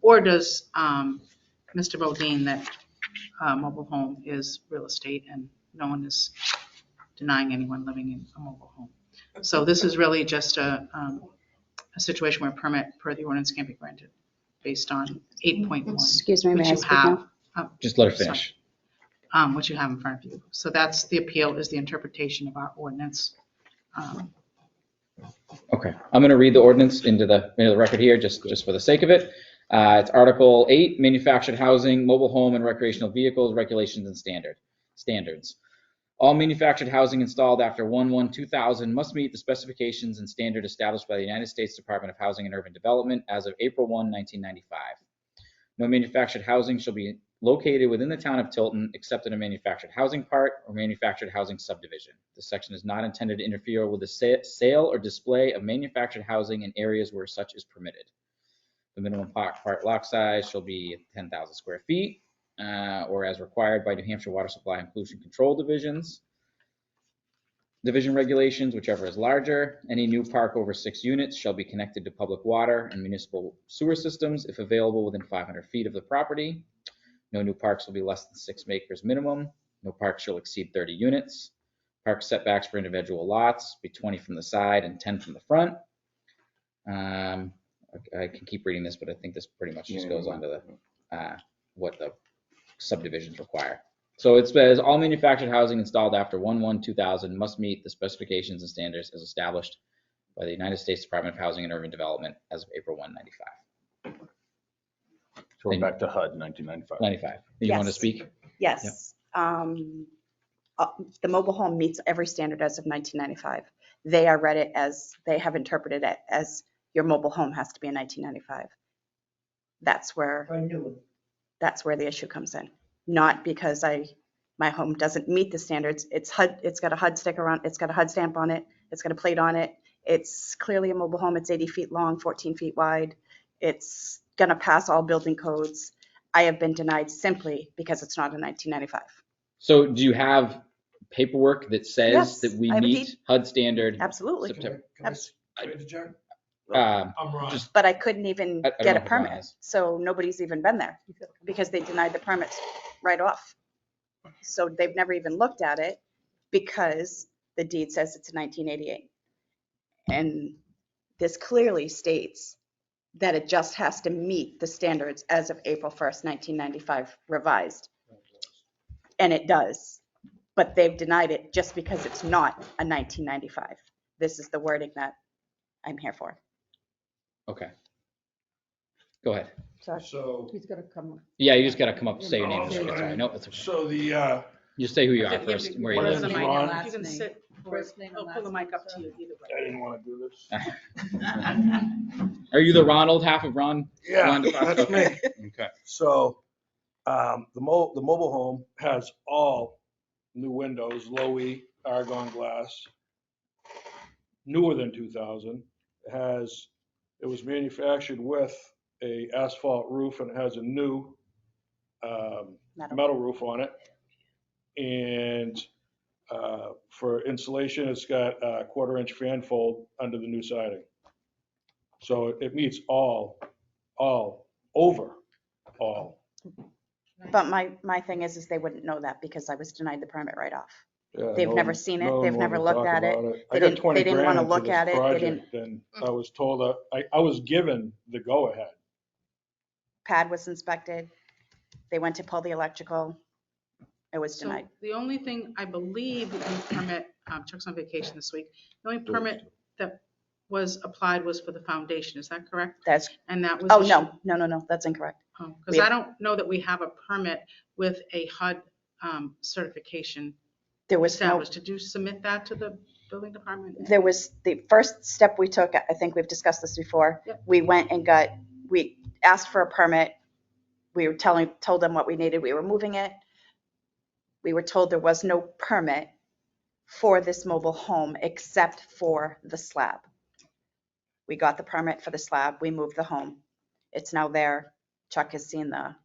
or does Mr. Bodine that mobile home is real estate and no one is denying anyone living in a mobile home. So this is really just a situation where a permit per the ordinance can't be granted based on 8.1. Excuse me, may which I you speak have, now? just let her finish. which you have in front of you. So that's the appeal, is the interpretation of our ordinance. Okay, I'm going to read the ordinance into the record here, just for the sake of it. It's Article 8, Manufactured Housing, Mobile Home and Recreational Vehicles, Regulations and Standards. All manufactured housing installed after 1/1/2000 must meet the specifications and standard established by the United States Department of Housing and Urban Development as of April 1, 1995. No manufactured housing shall be located within the town of Tilton except in a manufactured housing part or manufactured housing subdivision. This section is not intended to interfere with the sale or display of manufactured housing in areas where such is permitted. The minimum part lot size shall be 10,000 square feet, or as required by New Hampshire Water Supply and Pollution Control Division regulations, whichever is larger. Any new park over 6 units shall be connected to public water and municipal sewer systems if available within 500 feet of the property. No new parks will be less than 6 acres minimum. No park shall exceed 30 units. Park setbacks for individual lots be 20 from the side and 10 from the front. I can keep reading this, but I think this pretty much just goes on to the what the subdivisions require. So it says all manufactured housing installed after 1/1/2000 must meet the specifications and standards as established by the United States Department of Housing and Urban Development as of April 1, 95. So we're back to HUD, 1995. 95. You want to Yes. speak? Yes. The mobile home meets every standard as of 1995. They are read it as, they have interpreted it as your mobile home has to be in 1995. That's where the issue comes in. Not because my home doesn't meet the standards. It's HUD, it's got a HUD sticker on, it's got a HUD stamp on it, it's got a plate on it. It's clearly a mobile home. It's 80 feet long, 14 feet wide. It's gonna pass all building codes. I have been denied simply because it's not a 1995. So do you have paperwork that says Yes, that we I have a meet deed. HUD standard? Absolutely. September. Just, but I couldn't even I don't get know a if Ron permit, has. so nobody's even been there because they denied the permits right off. So they've never even looked at it because the deed says it's 1988. And this clearly states that it just has to meet the standards as of April 1st, 1995 revised. And it does, but they've denied it just because it's not a 1995. This is the wording that I'm here for. Okay. Go ahead. So, He's gonna come. Yeah, you just got to come up, say your name. Oh, and shit. Sorry. No, it's okay. so the, Just say who you are Give- first. give- and where you give live. the This is mic. Ron. You can sit, First name and I'll pull the last mic up name, to you either I way. didn't want to do this. Are you the Ronald half of Ron? Yeah, Ron DeFosse? that's Okay. me. Okay. So, the mobile home has all new windows, low E, argon glass, newer than 2000. It was manufactured with a asphalt roof and it has a new metal roof on it. And for insulation, it's got a 1/4-inch fan fold under the new siding. So it meets all, over all. But my thing is they wouldn't know that because I was denied the permit right off. Yeah, They've no never one- seen it. no one They've never wanted to looked talk at it. about They I got didn't- 20 they didn't grand wanna into look this at it. They project, and I was told that, I was given the go-ahead. Pad was inspected. They went to pull the electrical. It was So denied. the only thing I believe the only permit, Chuck's on vacation this week, the only permit that was applied was for the foundation, is that correct? That's, And that was. oh, issued- no, that's incorrect. Because I don't know that we have a permit with a HUD certification There was no, established. Did you submit that to the building department? there was, the first step we took, I think we've discussed this before. Yep. We went and we asked for a permit. We were told them what we needed. We were moving it. We were told there was no permit for this mobile home except for the slab. We got the permit for the slab. We moved the home. It's now there. Chuck has seen the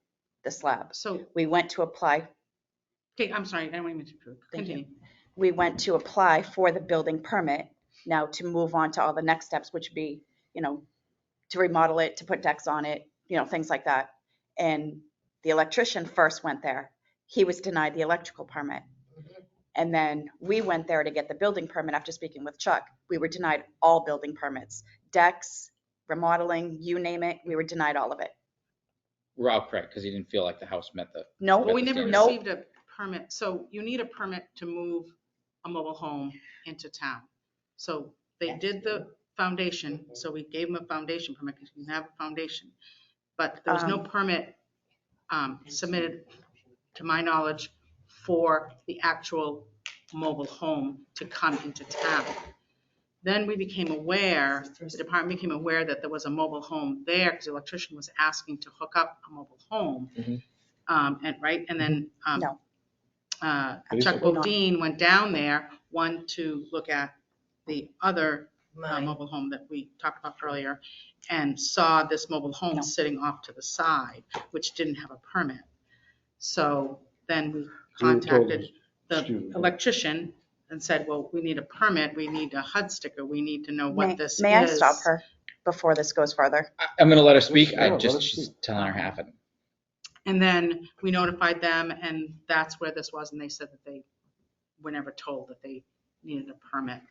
slab. So, We went to apply. okay, I'm sorry, I don't want to continue. We went to apply for the building permit now to move on to all the next steps, which would be, to remodel it, to put decks on it, things like that. And the electrician first went there. He was denied the electrical permit. And then we went there to get the building permit after speaking with Chuck. We were denied all building permits, decks, remodeling, you name it. We were denied all of it. We're all correct because he didn't feel like the house met the. No, Well, we never standards. received a permit, so you need a permit to move a mobile home into town. So they did the foundation, so we gave them a foundation permit, because you can have a foundation. But there was no permit submitted, to my knowledge, for the actual mobile home to come into town. Then we became aware, the department became aware that there was a mobile home there, because the electrician was asking to hook up a mobile home. And then No. Chuck Absolutely not. Bodine went down there, one, to look at the other mobile home that we talked about earlier, and saw this mobile home No. sitting off to the side, which didn't have a permit. So then we So you told contacted us- the excuse me. electrician and said, well, we need a permit, we need a HUD sticker, we need to know what this is. May I stop her before this goes further? I'm going to let her speak. Yeah, let her She's speak. telling her half it. And then we notified them, and that's where this was, and they said that they were never told that they needed a permit.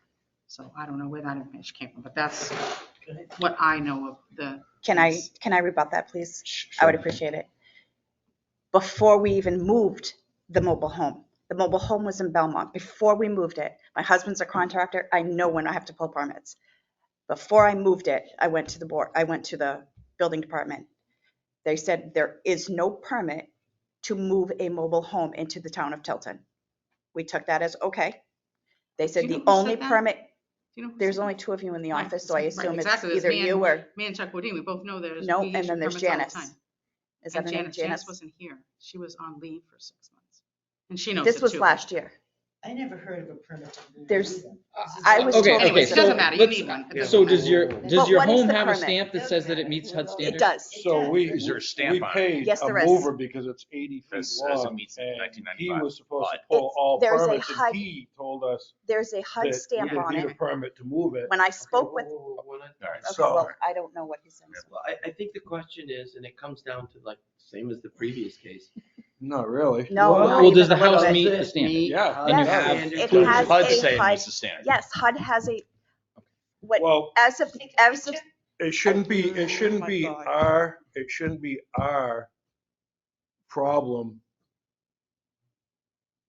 So I don't know where that information came from, but that's what I know of the. Can I rebut that, please? I would appreciate it. Before we even moved the mobile home was in Belmont. Before we moved it, my husband's a contractor. I know when I have to pull permits. Before I moved it, I went to the building department. They said there is no permit to move a mobile home into the town of Tilton. We took that as okay. They Do said you know the who said only that? permit, Do you know who there's said only that? 2 of you in the Right, office, so I right, assume it's exactly. There's either me you and- or, Me and Chuck Woodine, we both know there's. no, we and issue then there's permits all the Janice. time. Is that And her name, Janice Janice? wasn't here. She was on leave for 6 months. And she knows This it was too. last year. I never heard of a permit. to move There's, either. I was Okay, told it okay, was It doesn't so matter, you let's- need one. It So doesn't does matter. your, But does your what is home the have a permit? stamp that says that it meets HUD It standards? does. So we, Is there a stamp we on it? paid Yes, a there is. mover because it's 80 feet That says it long, meets and he 1995, was supposed to but- pull all There's a permits, HUD and he told us There's a that HUD we stamp didn't on need it. a permit to move it. When I spoke with, All right. okay, So- well, I don't know what he said. Well, I think the question is, and it comes down to like, same as the previous case. Not really. No, Well, not Well, does even the a little house bit. meet the Does it standard? meet Yeah. HUD And you Yes, have- standards? it Does has HUD a say it HUD. meets the standard? Yes, HUD has a, what, Well, as of, it shouldn't be, it shouldn't my be God. it shouldn't be our problem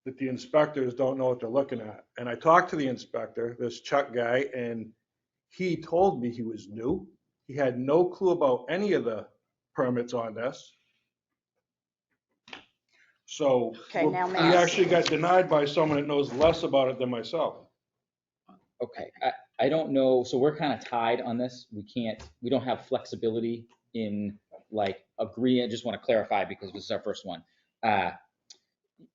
that the inspectors don't know what they're looking at. And I talked to the inspector, this Chuck guy, and he told me he was new. He had no clue about any of the permits on this. So Okay, now he may I- actually got denied by someone that knows less about it than myself. Okay, I don't know, so we're kind of tied on this. We don't have flexibility in like agree, I just want to clarify because this is our first one.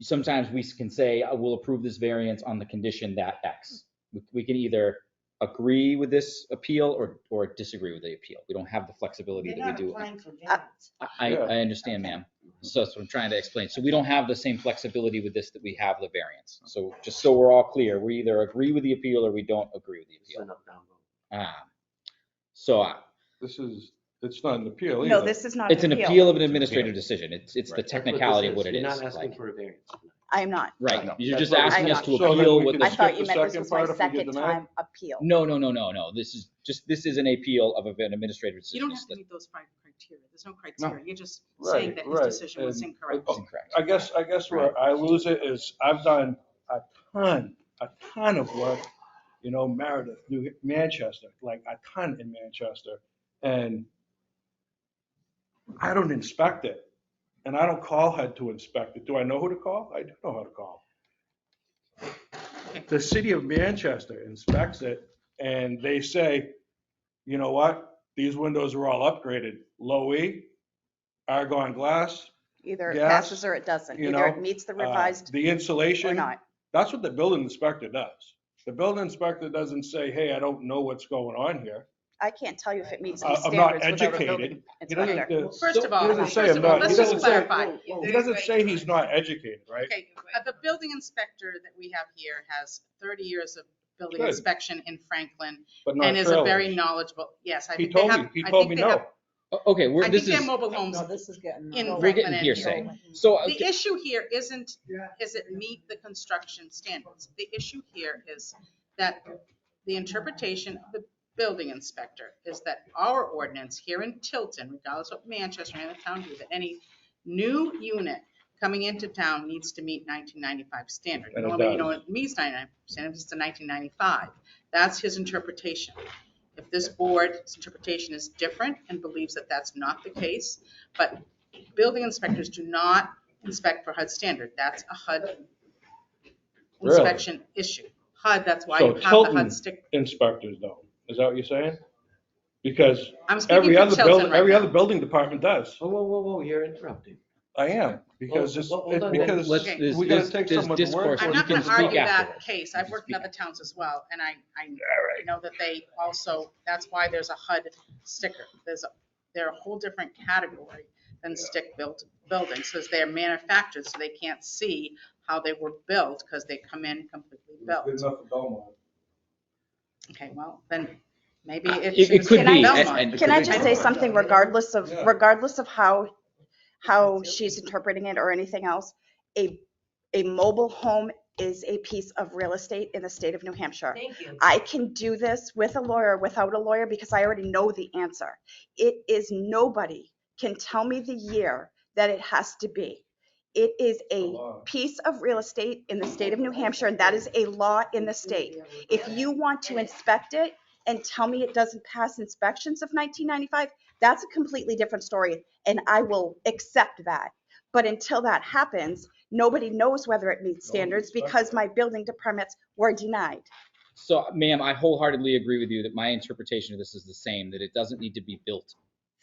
Sometimes we can say, I will approve this variance on the condition that X. We can either agree with this appeal or disagree with the appeal. We don't have the flexibility They're that we not do. applying for variance. I Yeah. understand, ma'am. So that's what I'm trying to explain. So we don't have the same flexibility with this that we have the variance. So just so we're all clear, we either agree with the appeal or we don't agree with the It's appeal. an up, down vote. So It's not an appeal either. no, this is not it's an appeal of an administrative decision. It's the Right. That's what technicality of this what it You're is. not asking Like, for a variance. I am not. right. No. You're That's just what we're asking us saying. to So then appeal we what could the I skip thought the you meant this second was my part if we get second denied? time appeal. No. This is an appeal of an administrative You decision. don't have to meet those 5 criteria. There's no criteria. You're just saying Right, that his right. decision was And- incorrect. It's incorrect. I guess where I lose it is I've done a ton of work, Meredith, Manchester, like a ton in Manchester. And I don't inspect it. And I don't call HUD to inspect it. Do I know who to call? I do know how to call. The city of Manchester inspects it and they say, you know what? These windows are all upgraded. Low E, argon glass, Either it Gas, passes or it doesn't. you Either know, it meets the revised the or insulation. not. That's what the building inspector does. The building inspector doesn't say, hey, I don't know what's going on here. I can't tell you if it meets I'm these not standards without a educated. building He doesn't, inspector. Well, first of all, he doesn't say first I'm of all, not, let's he just doesn't say, clarify. he doesn't say he's not educated, right? Okay, the building inspector that we have here has 30 years of building Good. inspection in Franklin But not and is a trailers. very knowledgeable, yes, I He think they told have. me, he I told think me they no. have- Okay, I this think they're is, mobile homes This is getting. in we're Franklin getting and hearsay. Tilton. So, The issue here isn't, is it meet the construction standards? The issue here is that the interpretation of the building inspector is that our ordinance here in Tilton, regardless of Manchester and the town do, that any new unit coming into town needs to meet 1995 standard. And it Normally, does. it meets 1995 standards, it's a 1995. That's his interpretation. If this board's interpretation is different and believes that that's not the case, but building inspectors do not inspect for HUD standard. That's a HUD Really? inspection issue. HUD, that's why So you have the Tilton HUD stick. inspectors don't. Is that what you're saying? Because I'm speaking every for other Tilton right every now. other building department does. Whoa, you're interrupting. I am, because Well, hold on. because let's, Okay. there's, we gotta there's take there's someone to work discourse. for. I'm You not can gonna speak argue that afterwards. case. You I've can worked in speak other towns as well, and I right. know that they also, that's why there's a HUD sticker. They're a whole different category than stick-built buildings, because they're manufactured, so they can't see how they were built, because they come in completely built. Good enough for Belmont. Okay, well, then maybe it It should could be be, Belmont. and- Can I just say something regardless of, Yeah. regardless of how she's interpreting it or anything else? A mobile home is a piece of real estate in the state of New Hampshire. Thank you. I can do this with a lawyer, without a lawyer, because I already know the answer. It is, nobody can tell me the year that it has to be. It is a law. piece of real estate in the state of New Hampshire, and that is a law in the state. If you want to inspect it, and tell me it doesn't pass inspections of 1995, that's a completely different story, and I will accept that. But until that happens, nobody knows whether it meets standards because my building permits were denied. So, ma'am, I wholeheartedly agree with you that my interpretation of this is the same, that it doesn't need to be built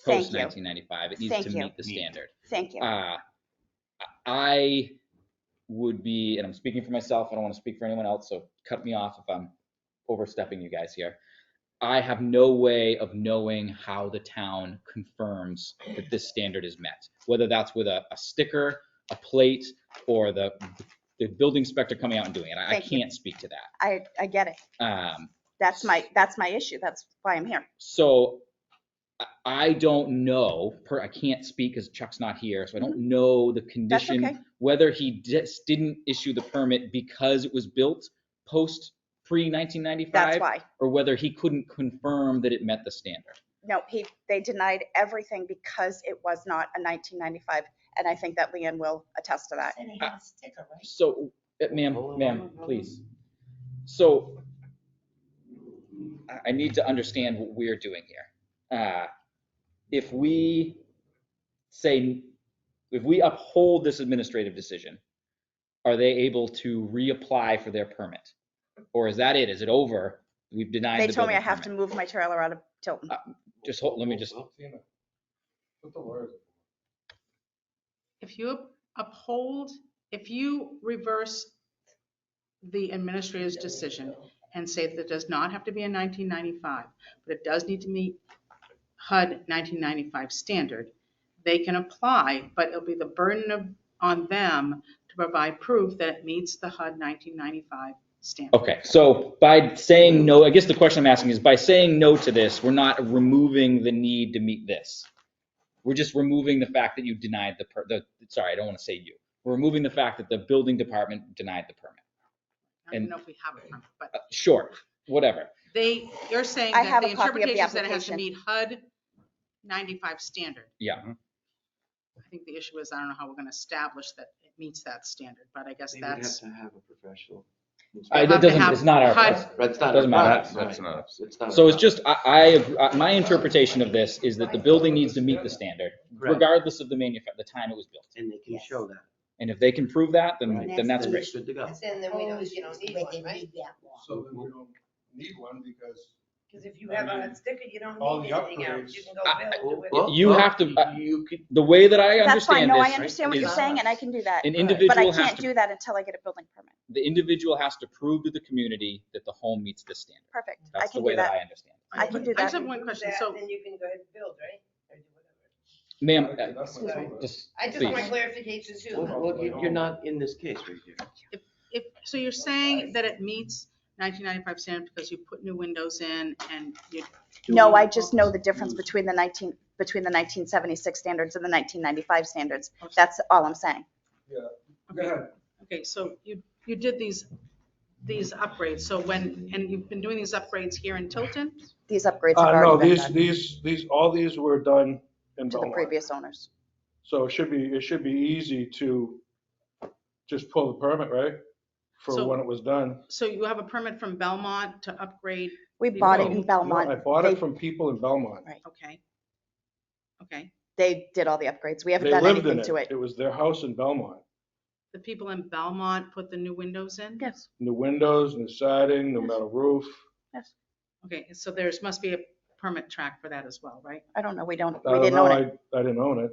Thank post you. 1995. It needs Thank to you. meet the standard. Thank you. I would be, and I'm speaking for myself, I don't want to speak for anyone else, so cut me off if I'm overstepping you guys here. I have no way of knowing how the town confirms that this standard is met, whether that's with a sticker, a plate, or the building inspector coming out and doing it. I Thank you. can't speak to that. I get it. That's my issue. That's why I'm here. So I don't know, I can't speak because Chuck's not here, so I don't know the condition, okay. whether he just didn't issue the permit because it was built post pre-1995. That's why. Or whether he couldn't confirm that it met the standard. No, they denied everything because it was not a 1995, and I think that Leanne will attest to that. And he had a sticker, right? So, ma'am, please. So, I need to understand what we're doing here. If we uphold this administrative decision, are they able to reapply for their permit? Or is that it? Is it over? We've denied They the told me I building have to permit. move my trailer out of Tilton. Let me just. Put the words. If you reverse the administrator's decision and say that it does not have to be a 1995, but it does need to meet HUD 1995 standard, they can apply, but it'll be the burden on them to provide proof that it meets the HUD 1995 standard. Okay, so by saying no, I guess the question I'm asking is, by saying no to this, we're not removing the need to meet this. We're just removing the fact that you denied sorry, I don't want to say you. We're removing the fact that the building department denied the permit. I don't know if we have a permit, but Sure, whatever. you're saying I that have the a copy of the interpretation is that it has to application. meet HUD 95 standard. Yeah. I think the issue is, I don't know how we're going to establish that it meets that standard, but I guess They would have that's. to have a professional. It's not our. That's not. Doesn't matter. That's not. It's not. So it's just, my interpretation of this is that the building needs to meet the standard, Correct. regardless of the time it was built. And they can show that. And if they can prove that, then that's Then great. it's good to go. And then we know you don't need one, right? So then we don't need one because Because if you have a sticker, you all don't need the anything else. upgrades- You can go build it with. You have to, the way that I That's fine. understand No, I this understand what you're is saying, and I can do that. an But I individual has can't to, do that until I get a building permit. the individual has to prove to the community that the home meets the standard. Perfect. I That's the can way do that that. I understand it. I can do I just that. have one question. That, So Then you can go ahead and build, right? Or do Ma'am, whatever. just I just please. want clarification too. Well, you're not in this case right here. so you're saying that it meets 1995 standard because you put new windows in and you. No, I just know the difference between the 1976 standards and the 1995 standards. That's all I'm saying. Yeah, go ahead. Okay, so you did these upgrades. So and you've been doing these upgrades here in Tilton These upgrades have No, already been done these, all these were done in to the Belmont. previous owners. So it should be easy to just pull the permit, right? For So- when it was done. So you have a permit from Belmont to upgrade? We bought it No, in Belmont. No, I bought They- it from people in Belmont. Right. Okay. They did all the upgrades. We haven't They done lived in anything to it. it. It was their house in Belmont. The people in Belmont put the new windows in? Yes. New windows, new siding, new metal roof. Yes. Okay, so must be a permit track for that as well, right? I don't know. We I didn't don't own know, it. I didn't own it.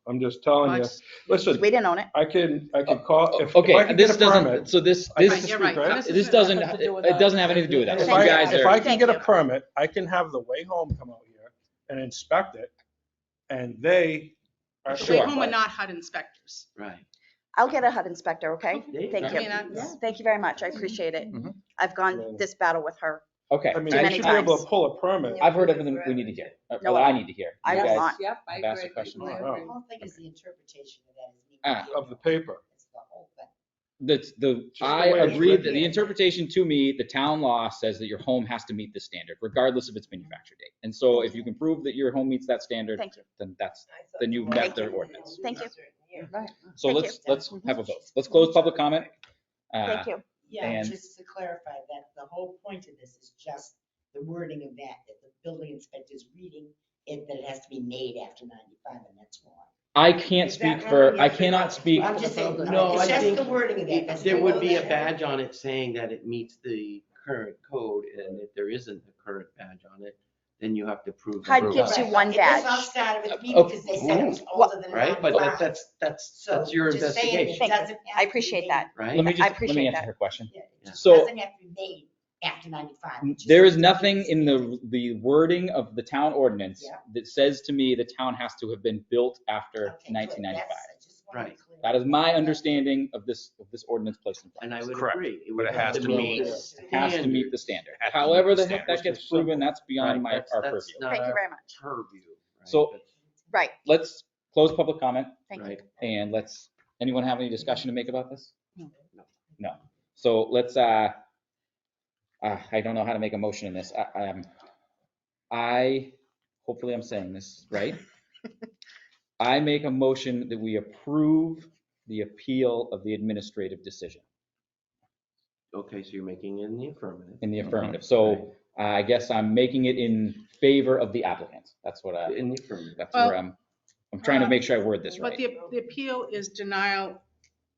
I'm just telling you. Listen, We didn't own it. I can call, if Okay, I can this get a doesn't, permit. so this, I this, get to You're speak, right. right? this doesn't, it doesn't have anything to do with that. If So you guys I are, can get a permit, I can have the way home come out here and inspect it, and they are The way Sure. home are not HUD inspectors. Right. I'll get a HUD inspector, okay? Thank I mean, you. Thank you very much. I appreciate it. I've gone this battle with her. okay. I mean, Too I many should be able times. to pull a permit. I've heard everything we need to hear, No, what I need to hear. I You will guys not. Yep, I have asked agree. a question. Oh, The no. whole thing is the interpretation of that. Ah. Of the paper. It's the whole thing. I the way it's agree that written. the interpretation to me, the town law says that your home has to meet the standard, regardless of its manufacture date. And so if you can prove that your home meets that standard, Thank you. then you've met Thank the you. ordinance. Thank you. So Thank let's have a vote. Let's close public comment. Thank you. Yeah, And- just to clarify that the whole point of this is just the wording of that the building inspector's reading it, that it has to be made after 95, and that's wrong. I can't Is that speak wrong? for, I Yes or cannot no? speak. I'm just saying, No, it's I just think the wording of that. if That's there the would be a wording. badge on it saying that it meets the current code, and if there isn't a current badge on it, then you have to prove. HUD that. gives you Right. one And badge. This all started with me Oh. because they said it was older than Right, but 95. that's your just saying, it investigation, Thank you. doesn't have I to be appreciate made- that. right? Let me I just, let appreciate me answer that. her question. Yeah, it just So- doesn't have to be made after 95. It just There is has to be nothing in the wording of the town ordinance Yeah. that says to me the town has to have been built after Okay, good. 1995. That's- I just wanted to Right. clear That is my understanding of this ordinance placed in front And of I us. would Correct. agree. It But would it have has to to meet meet- the It has to meet the standard. Has to meet However the the heck that standards. gets proven, that's beyond Right, our that's purview. not Thank you our very much. purview. right? So- That's- Right, Let's close public comment thank you. Right. and anyone have any discussion to make about this? No. No. So let's, I don't know how to make a motion in this. Hopefully I'm saying this right. I make a motion that we approve the appeal of the administrative decision Okay, so you're making it in the affirmative. in the affirmative. So I guess I'm making it in favor of the applicant. That's what In the affirmative. that's Well, where I'm trying to make sure I word this But right. the appeal is denial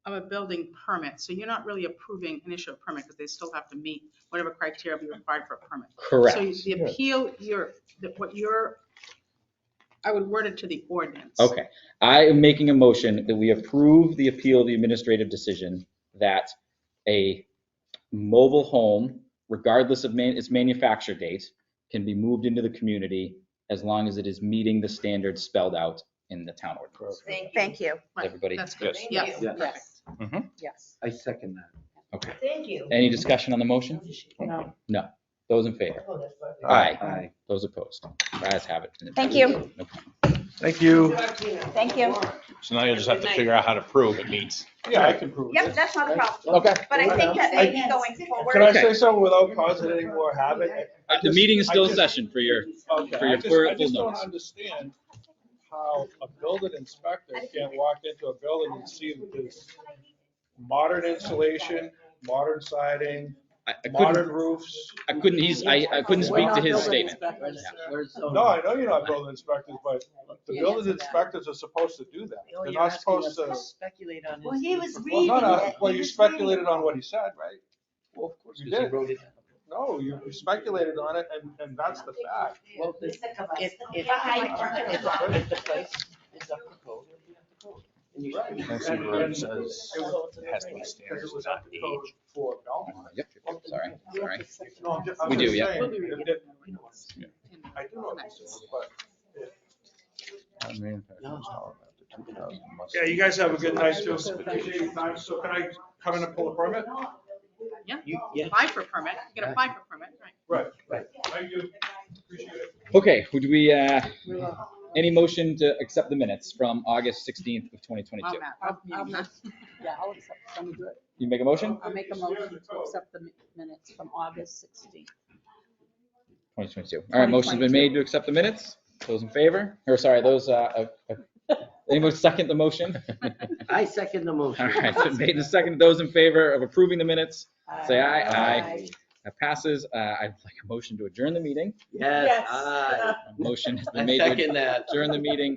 of a building permit, so you're not really approving an issue of permit because they still have to meet whatever criteria be required for a permit. Correct. So the appeal, I would word it to the ordinance. Okay. I am making a motion that we approve the appeal of the administrative decision that a mobile home, regardless of its manufacture date, can be moved into the community as long as it is meeting the standards spelled out in the town ordinance. Thank you. Right, Everybody? That's good. Yes. Yes. Yes. Mhm. Yes. I second that. Okay. Thank you. Any discussion on the motion? No. No. Those in favor? Oh, that's perfect. Aye. Those opposed? Ayes have it. Thank you. No problem. Thank you. Thank you. So now you'll just have to figure out how to prove it meets. Yeah, I can prove it. Yep, that's not a problem. Okay. But I think that maybe going Can forward, I say something without causing any more havoc? The meeting is still in session for your, Okay, for your I full just don't notice. understand how a building inspector can't walk into a building and see that there's modern insulation, modern siding, I modern couldn't, roofs. I couldn't speak to his statement. No, I know you're not building inspectors, but the building inspectors are supposed to do that. They're not supposed to. Speculate on his. Well, he was Well, reading no, it. well, He you was speculated reading on what he said, right? Well, of course, You because he did. wrote it. No, you speculated on it, and that's the fact. Well, it. Sick of us. if the place is up to code, it'll be up to code. And you should be. Don't see where it says it has to be Because standards, it was not up to code age. for Belmont. Yep, sorry. No, I'm We do, just yeah. saying, I do know this, but. Yeah, you guys have a good night too. Appreciate your time. So can I come in and pull a permit? Yeah, Yeah. apply for a permit. You can apply for a permit, right? Right. Thank you. Appreciate it. Okay, would we, any motion to accept the minutes from August 16th of 2022? Wow, Matt, I'll Matt. Yeah, I'll accept, let me do it. You make a motion? I'll make a motion to accept the minutes from August 16th. 2022. All right, motion's been made to accept the minutes. Those in favor? Or sorry, those, anyone second the motion? I second the motion. All right, it's been made and seconded. Those in favor of approving the minutes, say aye. Aye. That passes. I'd like a motion to adjourn the meeting. Yes, aye. A motion has been I made to second that. adjourn the meeting.